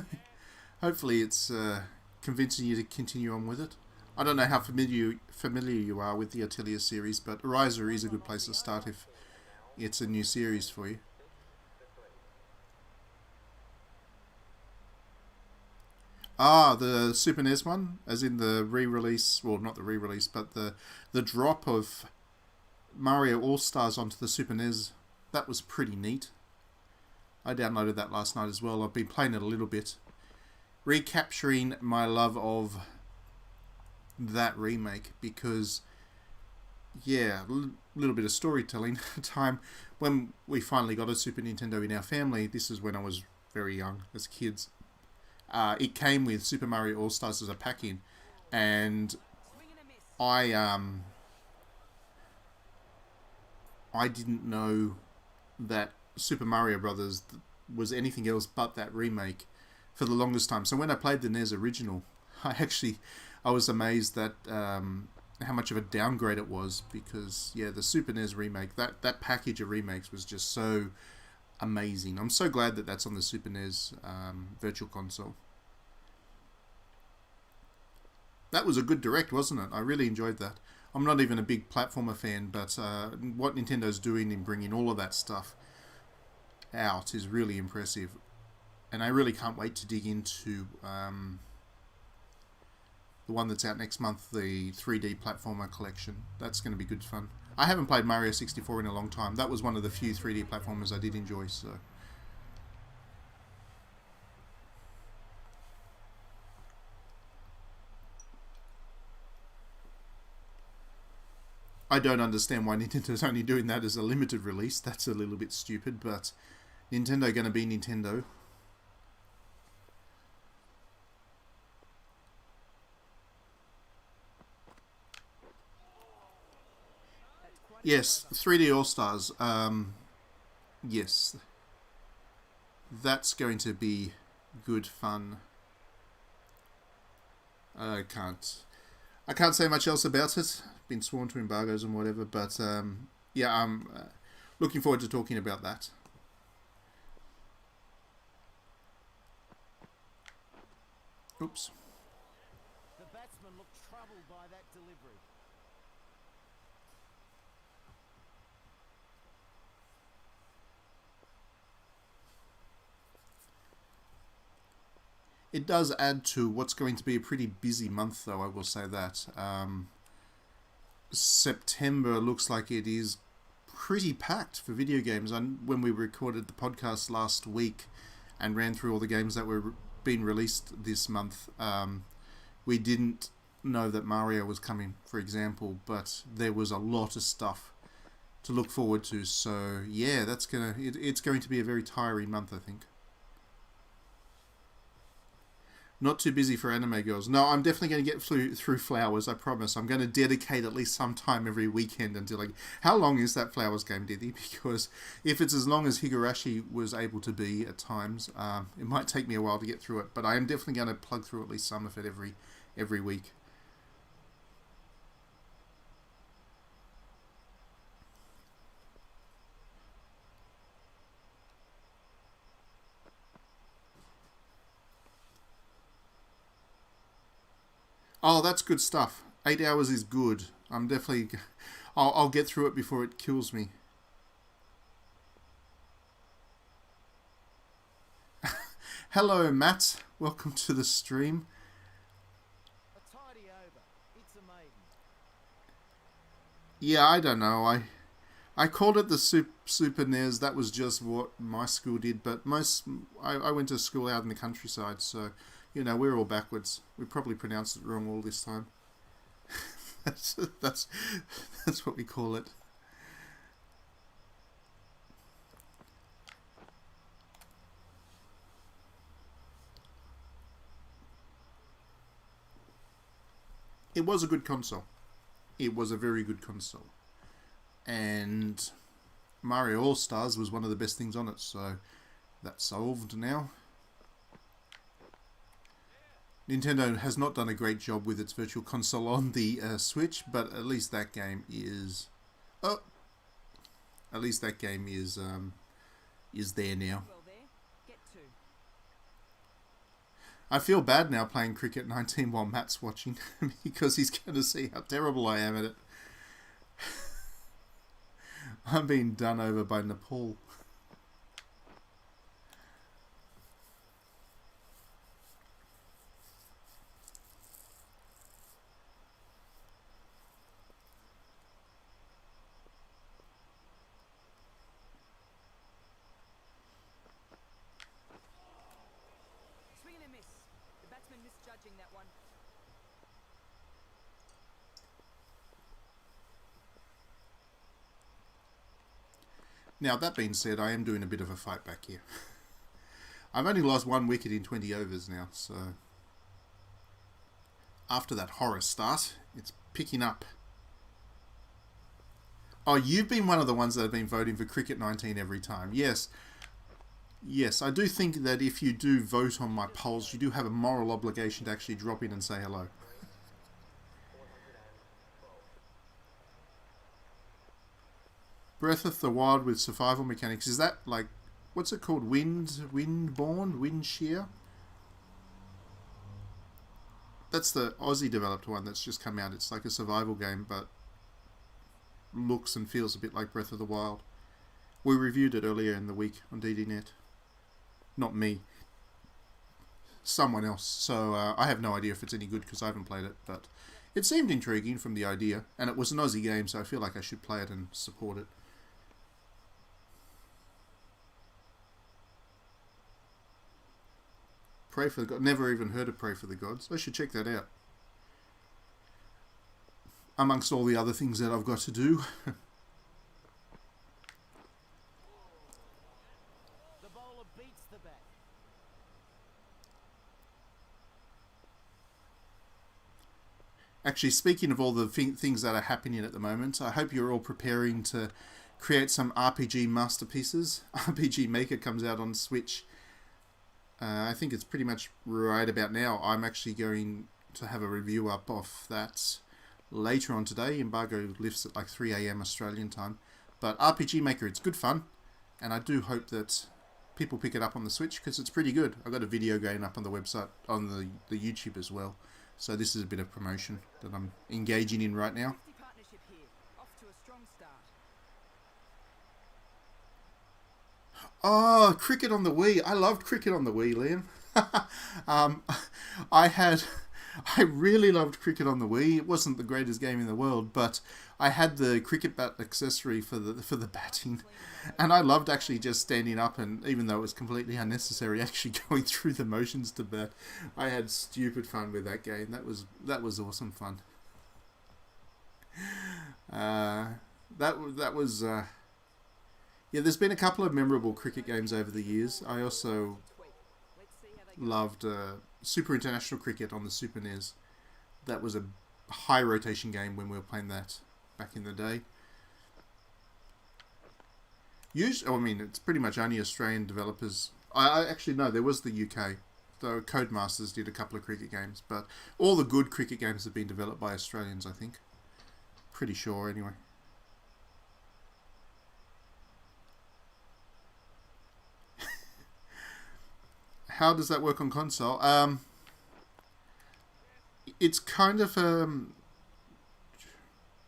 Hopefully, it's convincing you to continue on with it. I don't know how familiar you are with the Atelier series, but Ariza is a good place to start if it's a new series for you. Ah, the Super NES one, as in the re-release, well, not the re-release, but the drop of Mario All-Stars onto the Super NES. That was pretty neat. I downloaded that last night as well. I've been playing it a little bit, recapturing my love of that remake, because yeah, a little bit of storytelling time. When we finally got a Super Nintendo in our family, this is when I was very young, as kids. It came with Super Mario All-Stars as a pack-in, and Swing and a miss. I didn't know that Super Mario Brothers was anything else but that remake for the longest time. So when I played the NES original, I was amazed that how much of a downgrade it was, because yeah, the Super NES remake, that package of remakes was just so amazing. I'm so glad that that's on the Super NES Virtual Console. That was a good direct, wasn't it? I really enjoyed that. I'm not even a big platformer fan, but what Nintendo's doing in bringing all of that stuff out is really impressive. And I really can't wait to dig into the one that's out next month, the 3D platformer collection. That's going to be good fun. I haven't played Mario 64 in a long time. That was one of the few 3D platformers I did enjoy, so... I don't understand why Nintendo's only doing that as a limited release. That's a little bit stupid, but Nintendo gonna be Nintendo. Yes, 3D All-Stars. Yes. That's going to be good fun. I can't say much else about it. Been sworn to embargoes and whatever, but yeah, I'm looking forward to talking about that. Oops. The batsman looked troubled by that delivery. It does add to what's going to be a pretty busy month, though, I will say that. September looks like it is pretty packed for video games. And when we recorded the podcast last week and ran through all the games that were being released this month, we didn't know that Mario was coming, for example, but there was a lot of stuff to look forward to. So yeah, it's going to be a very tiring month, I think. Not too busy for anime girls. No, I'm definitely going to get through Flowers, I promise. I'm going to dedicate at least some time every weekend until like... How long is that Flowers game, Diddy? Because if it's as long as Higurashi was able to be at times, it might take me a while to get through it. But I am definitely going to plug through at least some of it every week. Oh, that's good stuff. 8 hours is good. I'm definitely... I'll get through it before it kills me. Hello, Matt. Welcome to the stream. A tidy over. It's a maiden. Yeah, I don't know. I called it the Super NES. That was just what my school did. But I went to school out in the countryside, so... You know, we're all backwards. We probably pronounced it wrong all this time. that's what we call it. It was a good console. It was a very good console. And Mario All-Stars was one of the best things on it, so that's solved now. Nintendo has not done a great job with its Virtual Console on the Switch, but at least that game is... Oh! At least that game is there now. Well there. Get to. I feel bad now playing Cricket 19 while Matt's watching, because he's going to see how terrible I am at it. I'm being done over by Nepal. Swing and a miss. The batsman misjudging that one. Now, that being said, I am doing a bit of a fight back here. I've only lost 1 wicket in 20 overs now, so... After that horror start, it's picking up. Oh, you've been one of the ones that have been voting for Cricket 19 every time. Yes. Yes, I do think that if you do vote on my polls, you do have a moral obligation to actually drop in and say hello. Breath of the Wild with survival mechanics. Is that like, what's it called? Windborne? Wind Shear? That's the Aussie developed one that's just come out. It's like a survival game, but looks and feels a bit like Breath of the Wild. We reviewed it earlier in the week on DDNet. Not me. Someone else. So I have no idea if it's any good because I haven't played it, but it seemed intriguing from the idea, and it was an Aussie game, so I feel like I should play it and support it. Pray for the God. Never even heard of Pray for the Gods. I should check that out. Amongst all the other things that I've got to do. The bowler beats the bat. Actually, speaking of all the things that are happening at the moment, I hope you're all preparing to create some RPG masterpieces. RPG Maker comes out on Switch. I think it's pretty much right about now. I'm actually going to have a review up of that later on today. Embargo lifts at like 3 AM Australian time. But RPG Maker, it's good fun. And I do hope that people pick it up on the Switch because it's pretty good. I've got a video going up on the website, on the YouTube as well. So this is a bit of promotion that I'm engaging in right now. Partnership here. Off to a strong start. Oh, cricket on the Wii. I loved cricket on the Wii, Liam. I really loved cricket on the Wii. It wasn't the greatest game in the world, but I had the cricket bat accessory for the batting, and I loved actually just standing up and, even though it was completely unnecessary, actually going through the motions to bat. I had stupid fun with that game. That was awesome fun. Yeah, there's been a couple of memorable cricket games over the years. I also loved Super International Cricket on the Super NES. That was a high rotation game when we were playing that back in the day. Usually, I mean, it's pretty much only Australian developers. I actually no, there was the UK. The Codemasters did a couple of cricket games, but all the good cricket games have been developed by Australians, I think. Pretty sure, anyway. How does that work on console? It's kind of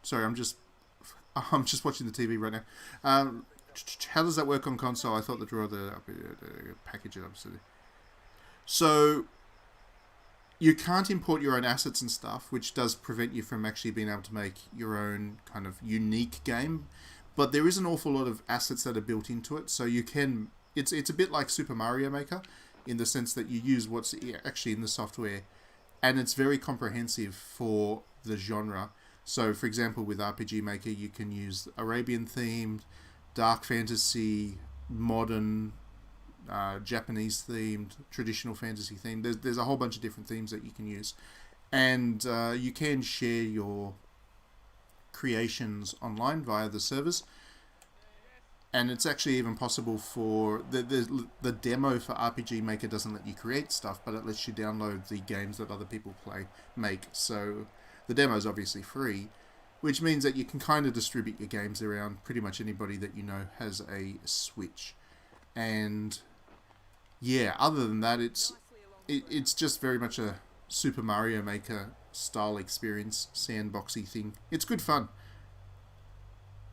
sorry, I'm just watching the TV right now. How does that work on console? I thought the package it up. So you can't import your own assets and stuff, which does prevent you from actually being able to make your own kind of unique game. But there is an awful lot of assets that are built into it, so you can. It's a bit like Super Mario Maker, in the sense that you use what's actually in the software, and it's very comprehensive for the genre. So, for example, with RPG Maker, you can use Arabian themed, dark fantasy, modern, Japanese themed, traditional fantasy themed. There's a whole bunch of different themes that you can use, and you can share your creations online via the servers. And it's actually even possible for the demo for RPG Maker doesn't let you create stuff, but it lets you download the games that other people make. So the demo is obviously free, which means that you can kind of distribute your games around pretty much anybody that you know has a Switch. And yeah, other than that, it's just very much a Super Mario Maker style experience, sandboxy thing. It's good fun.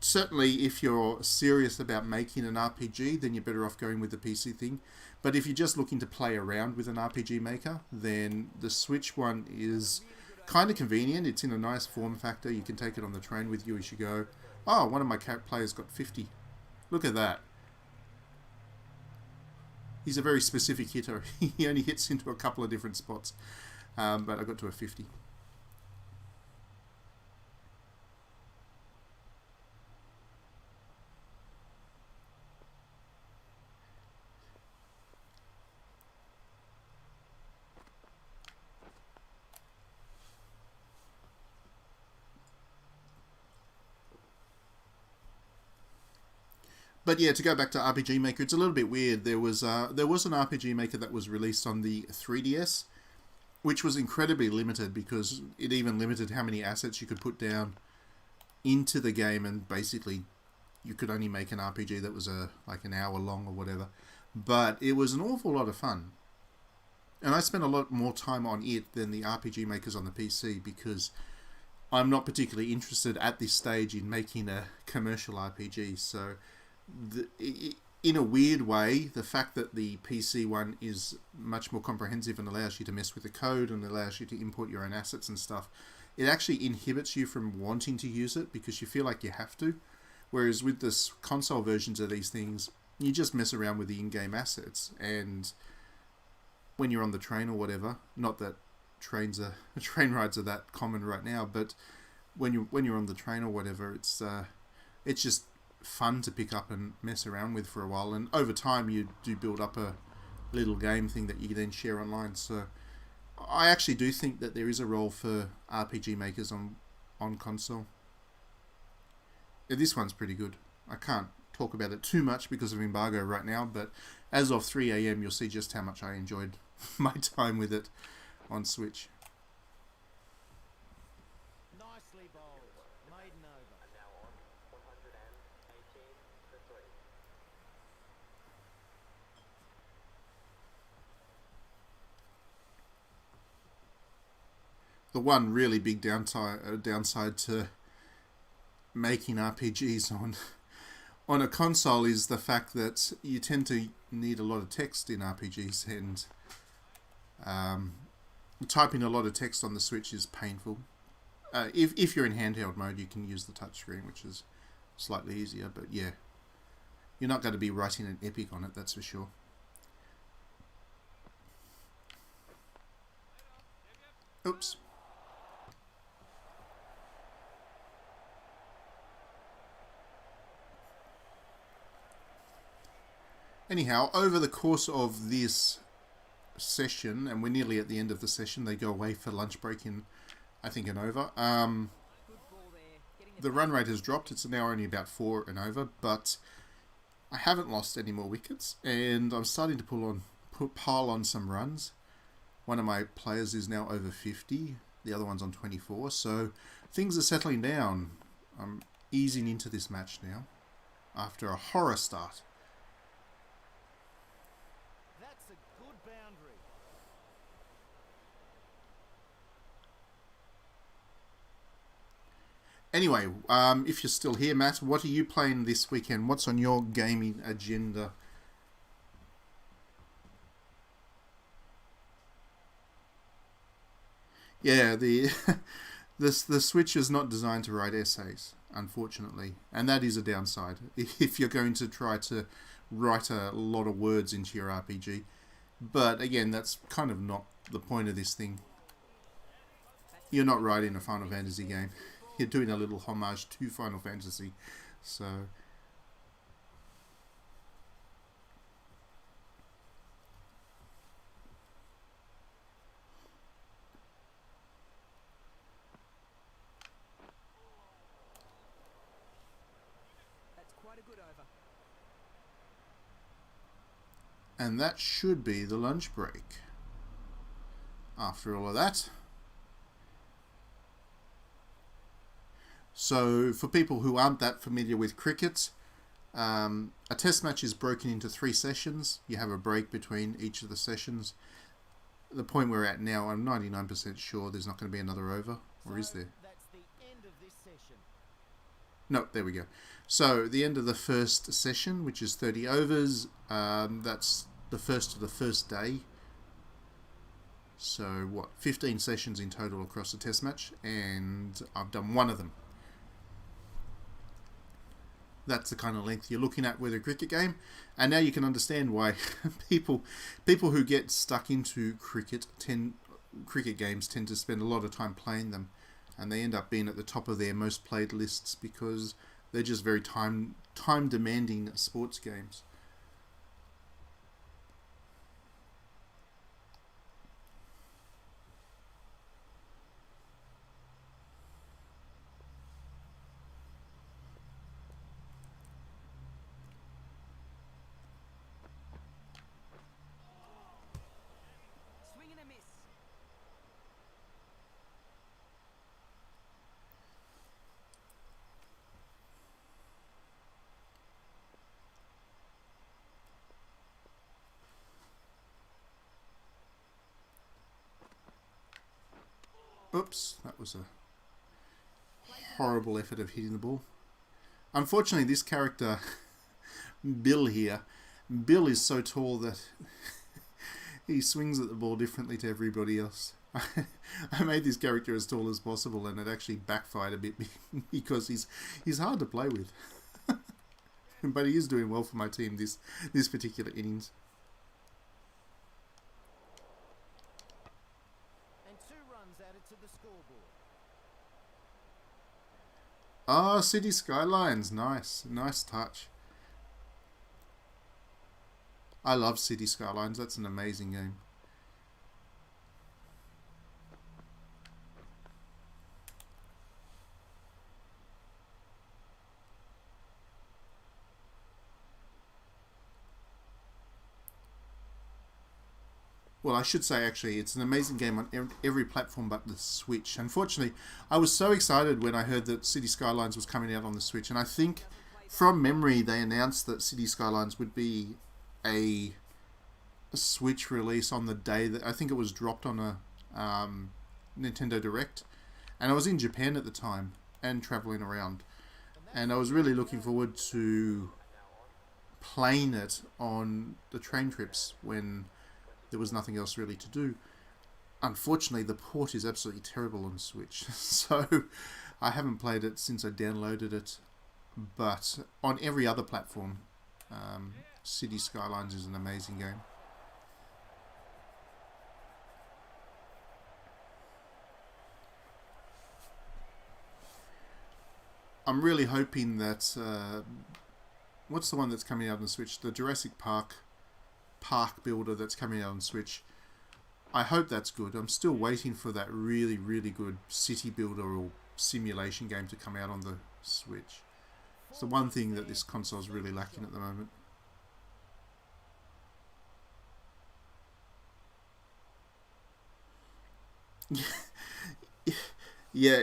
Certainly, if you're serious about making an RPG, then you're better off going with the PC thing. But if you're just looking to play around with an RPG Maker, then the Switch one is kind of convenient. It's in a nice form factor. You can take it on the train with you as you go. Oh, one of my players got 50. Look at that. He's a very specific hitter. He only hits into a couple of different spots. But I got to a 50. But yeah, to go back to RPG Maker, it's a little bit weird. There was an RPG Maker that was released on the 3DS, which was incredibly limited because it even limited how many assets you could put down into the game, and basically you could only make an RPG that was like an hour long or whatever. But it was an awful lot of fun. And I spent a lot more time on it than the RPG Makers on the PC because I'm not particularly interested at this stage in making a commercial RPG. So in a weird way, the fact that the PC one is much more comprehensive and allows you to mess with the code and allows you to import your own assets and stuff, it actually inhibits you from wanting to use it because you feel like you have to. Whereas with the console versions of these things, you just mess around with the in-game assets, and when you're on the train or whatever, not that train rides are that common right now, but when you're on the train or whatever, it's just fun to pick up and mess around with for a while, and over time you do build up a little game thing that you then share online. So I actually do think that there is a role for RPG Makers on console. Yeah, this one's pretty good. I can't talk about it too much because of embargo right now, but as of 3 AM you'll see just how much I enjoyed my time with it on Switch. Nicely bowled. Maiden over. And now on 118 for 3. The one really big downside to making RPGs on a console is the fact that you tend to need a lot of text in RPGs, and typing a lot of text on the Switch is painful. If you're in handheld mode, you can use the touchscreen, which is slightly easier, but yeah, you're not going to be writing an epic on it, that's for sure. Oops. Anyhow, over the course of this session, and we're nearly at the end of the session. They go away for lunch break in, I think, an over. Good ball there. Getting The run rate has dropped. It's now only about 4 and over, but I haven't lost any more wickets, and I'm starting to pile on some runs. One of my players is now over 50. The other one's on 24, so things are settling down. I'm easing into this match now after a horror start. That's a good boundary. Anyway, if you're still here, Matt, what are you playing this weekend? What's on your gaming agenda? Yeah, the Switch is not designed to write essays, unfortunately, and that is a downside. If you're going to try to write a lot of words into your RPG, but again, that's kind of not the point of this thing. You're not writing a Final Fantasy game. You're doing a little homage to Final Fantasy, so. That's quite a good over. And that should be the lunch break. After all of that. So, for people who aren't that familiar with cricket, a test match is broken into 3 sessions. You have a break between each of the sessions. The point we're at now, I'm 99% sure there's not going to be another over. Or is there? That's the end of this session. No, there we go. So, the end of the first session, which is 30 overs, that's the first of the first day. So, what, 15 sessions in total across the test match, and I've done one of them. That's the kind of length you're looking at with a cricket game, and now you can understand why people who get stuck into cricket games tend to spend a lot of time playing them, and they end up being at the top of their most played lists because they're just very time demanding sports games. Swing and a miss. Oops, that was a horrible effort of hitting the ball. Unfortunately, this character, Bill here, Bill is so tall that he swings at the ball differently to everybody else. I made this character as tall as possible, and it actually backfired a bit because he's hard to play with. But he is doing well for my team this particular innings. And 2 runs added to the scoreboard. Ah, City Skylines, nice touch. I love City Skylines. That's an amazing game. Well, I should say, actually, it's an amazing game on every platform but the Switch. Unfortunately, I was so excited when I heard that City Skylines was coming out on the Switch, and I think, from memory, they announced that City Skylines would be a Switch release on the day that I think it was dropped on a Nintendo Direct, and I was in Japan at the time and traveling around, and I was really looking forward to playing it on the train trips when there was nothing else really to do. Unfortunately, the port is absolutely terrible on Switch, so I haven't played it since I downloaded it, but on every other platform, City Skylines is an amazing game. I'm really hoping that what's the one that's coming out on the Switch? The Jurassic Park builder that's coming out on Switch. I hope that's good. I'm still waiting for that really, really good city builder or simulation game to come out on the Switch. It's the one thing that this console is really lacking at the moment. Yeah,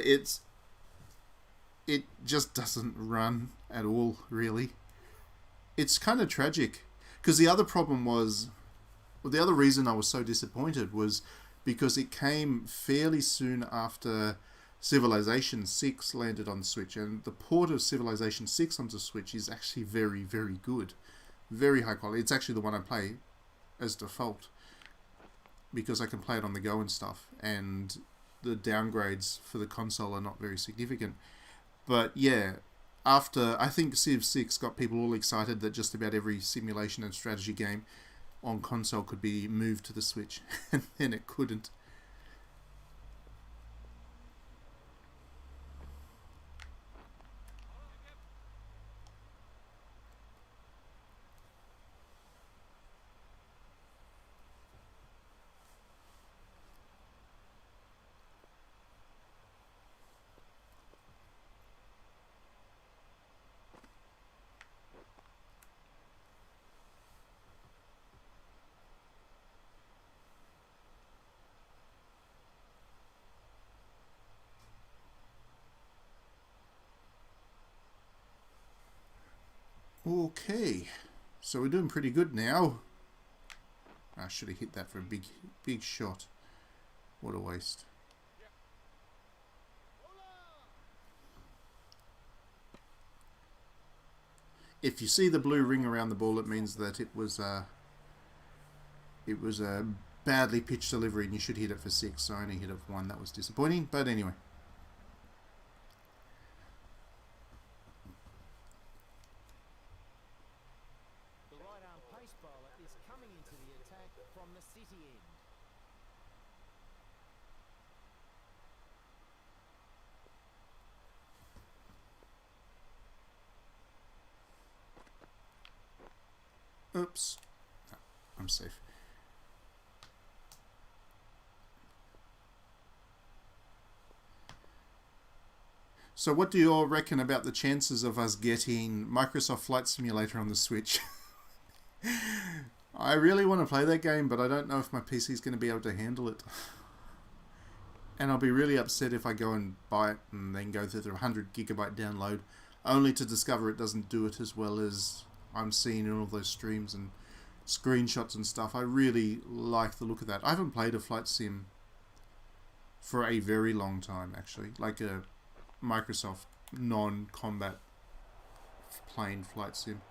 it just doesn't run at all, really. It's kind of tragic because the other problem was, well, the other reason I was so disappointed was because it came fairly soon after Civilization 6 landed on Switch, and the port of Civilization 6 onto Switch is actually very, very good. Very high quality. It's actually the one I play as default because I can play it on the go and stuff, and the downgrades for the console are not very significant. But yeah, after, I think Civ 6 got people all excited that just about every simulation and strategy game on console could be moved to the Switch, and then it couldn't. Okay, so we're doing pretty good now. I should have hit that for a big shot. What a waste. If you see the blue ring around the ball, it means that it was a badly pitched delivery, and you should hit it for 6. So I only hit it for 1. That was disappointing, but anyway. The right arm pace bowler is coming into the attack from the city end. Oops. No, I'm safe. So what do you all reckon about the chances of us getting Microsoft Flight Simulator on the Switch? I really want to play that game, but I don't know if my PC is going to be able to handle it. And I'll be really upset if I go and buy it and then go through the 100 gigabyte download, only to discover it doesn't do it as well as I'm seeing in all those streams and screenshots and stuff. I really like the look of that. I haven't played a flight sim for a very long time, actually. Like a Microsoft non-combat plane flight sim.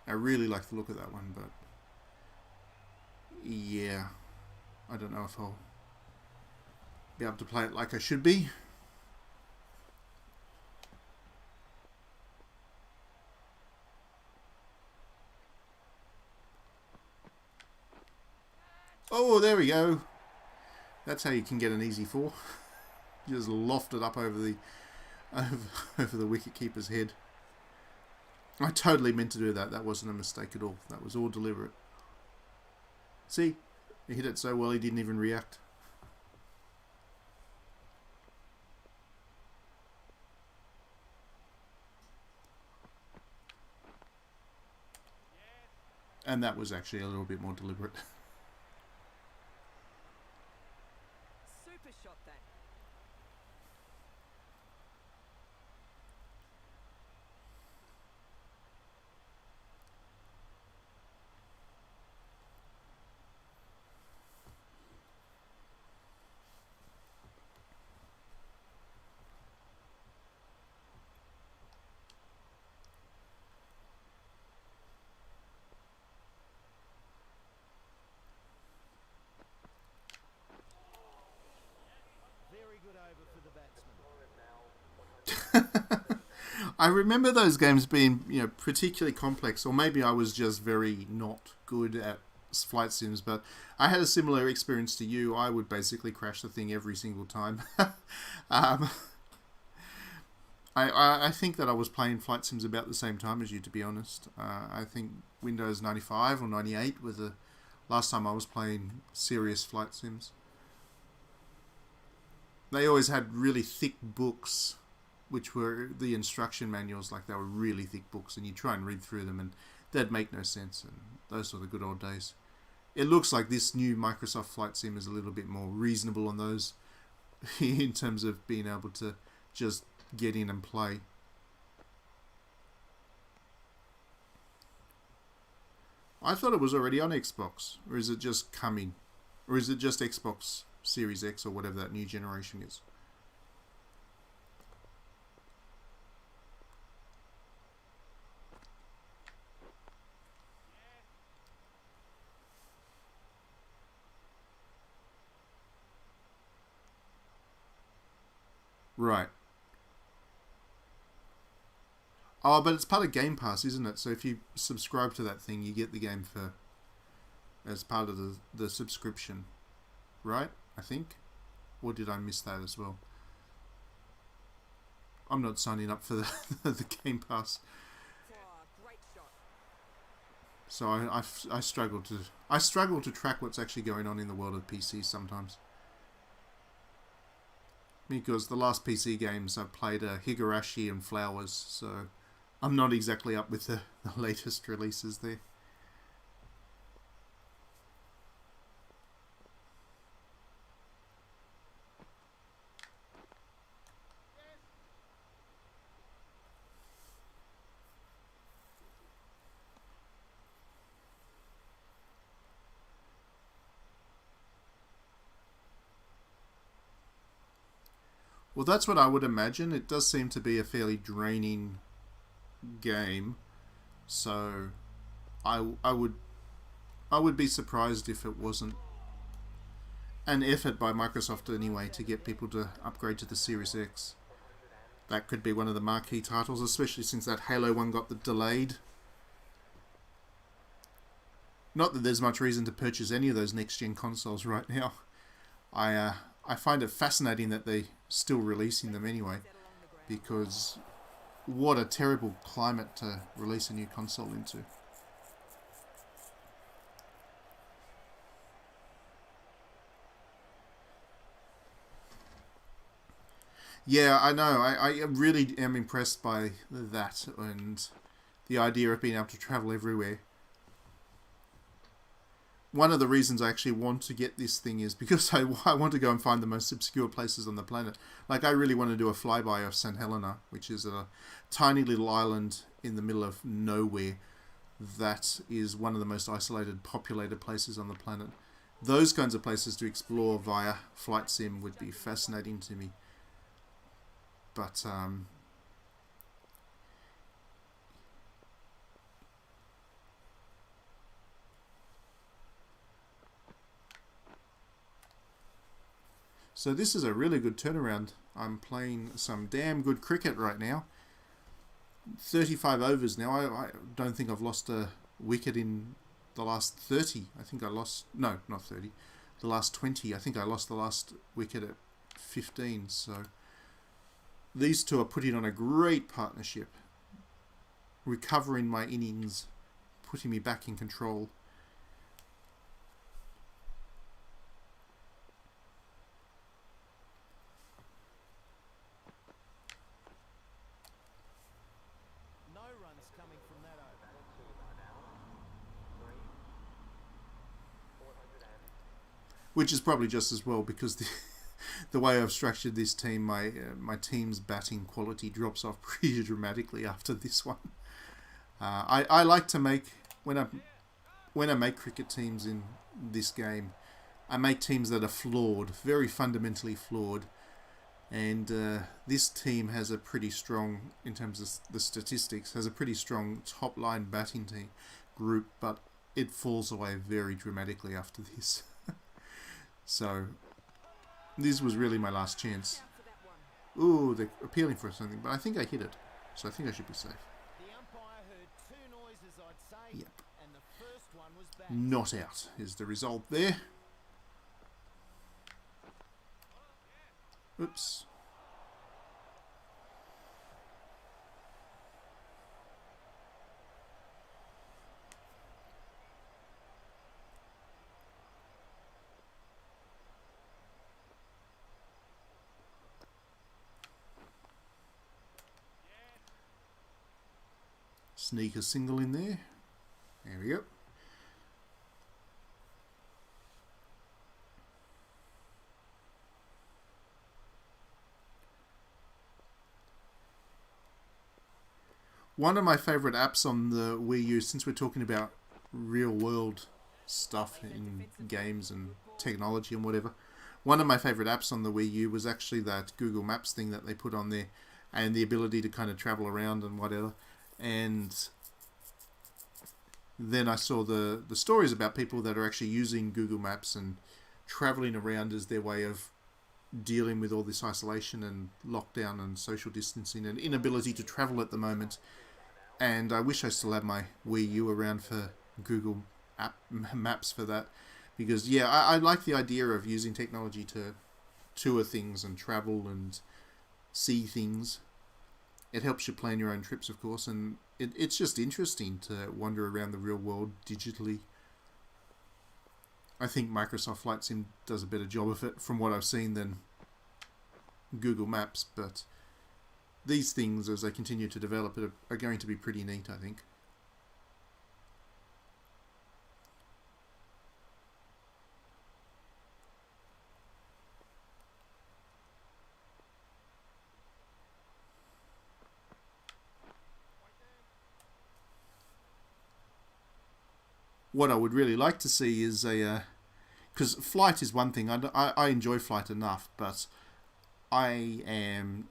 I really like the look of that one, but yeah, I don't know if I'll be able to play it like I should be. Oh, there we go. That's how you can get an easy 4. You just loft it up over the over the wicket keeper's head. I totally meant to do that. That wasn't a mistake at all. That was all deliberate. See? He hit it so well he didn't even react. And that was actually a little bit more deliberate. Super shot that. Very good over for the batsman. I remember those games being, particularly complex, or maybe I was just very not good at flight sims, but I had a similar experience to you. I would basically crash the thing every single time. I think that I was playing flight sims about the same time as you, to be honest. I think Windows 95 or 98 was the last time I was playing serious flight sims. They always had really thick books, which were the instruction manuals. Like, they were really thick books, and you try and read through them and they'd make no sense, and those were the good old days. It looks like this new Microsoft Flight Sim is a little bit more reasonable on those in terms of being able to just get in and play. I thought it was already on Xbox, or is it just coming? Or is it just Xbox Series X or whatever that new generation is? Right. Oh, but it's part of Game Pass, isn't it? So if you subscribe to that thing, you get the game for as part of the subscription, right? I think, or did I miss that as well? I'm not signing up for the Game Pass, Great shot. so I struggle to track what's actually going on in the world of PC sometimes. Because the last PC games I played are Higurashi and Flowers, so I'm not exactly up with the latest releases there. Well, that's what I would imagine. It does seem to be a fairly draining game, so I would be surprised if it wasn't an effort by Microsoft anyway to get people to upgrade to the Series X. That could be one of the marquee titles, especially since that Halo one got delayed. Not that there's much reason to purchase any of those next-gen consoles right now. I find it fascinating that they're still releasing them anyway, because what a terrible climate to release a new console into. Yeah, I know. I really am impressed by that and the idea of being able to travel everywhere. One of the reasons I actually want to get this thing is because I want to go and find the most obscure places on the planet. Like, I really want to do a flyby of St. Helena, which is a tiny little island in the middle of nowhere that is one of the most isolated, populated places on the planet. Those kinds of places to explore via flight sim would be fascinating to me. But, so this is a really good turnaround. I'm playing some damn good cricket right now. 35 overs now. I don't think I've lost a wicket in the last 30. I think I lost... No, not 30. The last 20. I think I lost the last wicket at 15. So these two are putting on a great partnership. Recovering my innings. Putting me back in control. Which is probably just as well, because the way I've structured this team, my team's batting quality drops off pretty dramatically after this one. I like to make, when I make cricket teams in this game, I make teams that are flawed, very fundamentally flawed. And this team has a pretty strong, in terms of the statistics, has a pretty strong top line batting team group, but it falls away very dramatically after this. So, this was really my last chance. Ooh, they're appealing for something, but I think I hit it. So I think I should be safe. Yep. Not out is the result there. Oops. Sneak a single in there. There we go. One of my favourite apps on the Wii U, since we're talking about real world stuff in games and technology and whatever, one of my favourite apps on the Wii U was actually that Google Maps thing that they put on there, and the ability to kind of travel around and whatever. And then I saw the stories about people that are actually using Google Maps and travelling around as their way of dealing with all this isolation and lockdown and social distancing and inability to travel at the moment. And I wish I still had my Wii U around for Google Maps for that, because yeah, I like the idea of using technology to tour things and travel and see things. It helps you plan your own trips, of course, and it's just interesting to wander around the real world digitally. I think Microsoft Flight Sim does a better job of it from what I've seen than Google Maps, but these things, as they continue to develop, are going to be pretty neat, I think. What I would really like to see is a... because flight is one thing. I enjoy flight enough, but I am,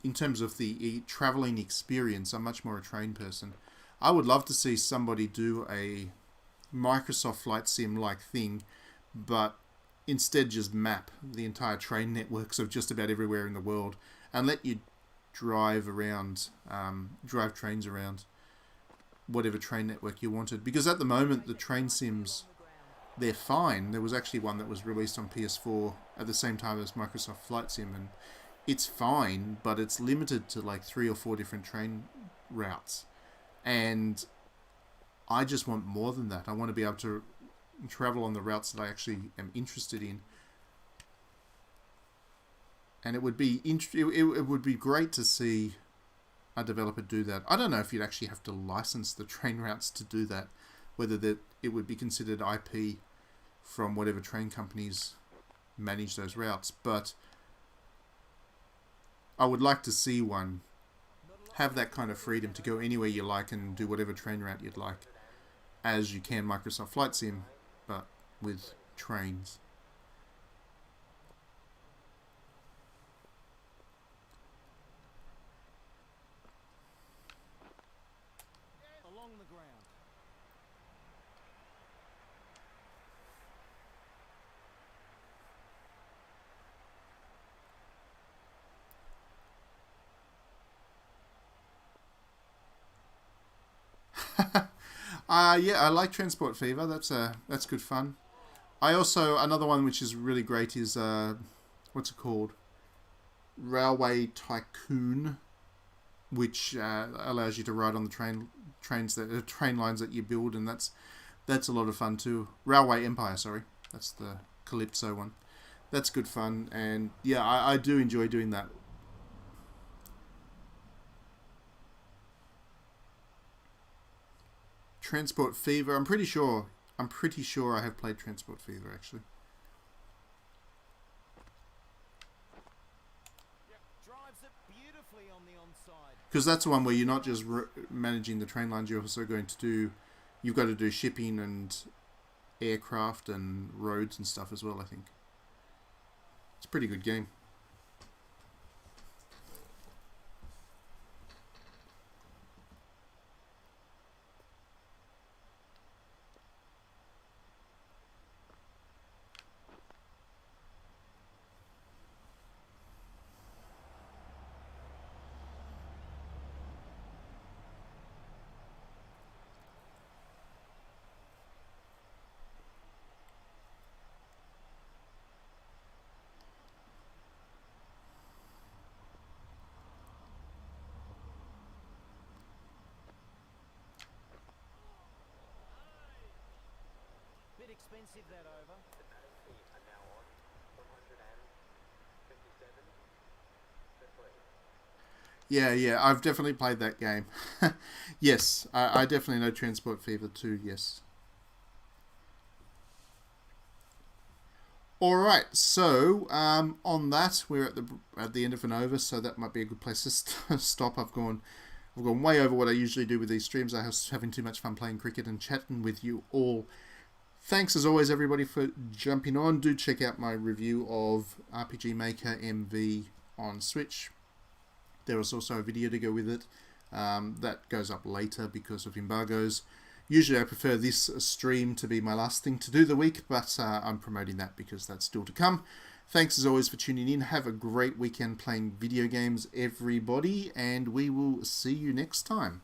in terms of the travelling experience, I'm much more a train person. I would love to see somebody do a Microsoft Flight Sim like thing, but instead just map the entire train networks of just about everywhere in the world and let you drive around, drive trains around whatever train network you wanted. Because at the moment, the train sims, they're fine. There was actually one that was released on PS4 at the same time as Microsoft Flight Sim, and it's fine, but it's limited to like 3 or 4 different train routes. And I just want more than that. I want to be able to travel on the routes that I actually am interested in. And it would be it would be great to see a developer do that. I don't know if you'd actually have to license the train routes to do that, whether that it would be considered IP from whatever train companies manage those routes, but I would like to see one have that kind of freedom to go anywhere you like and do whatever train route you'd like, as you can Microsoft Flight Sim, but with trains. Along the ground. Yeah, I like Transport Fever. That's good fun. I also, another one which is really great is what's it called? Railway Tycoon, which allows you to ride on the train lines that you build, and that's a lot of fun too. Railway Empire, sorry, that's the Calypso one. That's good fun, and yeah, I do enjoy doing that. Transport Fever. I'm pretty sure I have played Transport Fever actually. Drives it beautifully on the onside. Because that's the one where you're not just managing the train lines, you're also you've got to do shipping and aircraft and roads and stuff as well, I think. It's a pretty good game. Bit expensive that over. The batting feet are now on 157 to 3. Yeah, I've definitely played that game. Yes, I definitely know Transport Fever 2, yes. Alright, so on that, we're at the end of an over, so that might be a good place to stop. I've gone way over what I usually do with these streams. I was having too much fun playing cricket and chatting with you all. Thanks as always, everybody, for jumping on. Do check out my review of RPG Maker MV on Switch. There was also a video to go with it. That goes up later because of embargoes. Usually I prefer this stream to be my last thing to do the week, but I'm promoting that because that's still to come. Thanks as always for tuning in. Have a great weekend playing video games, everybody, and we will see you next time.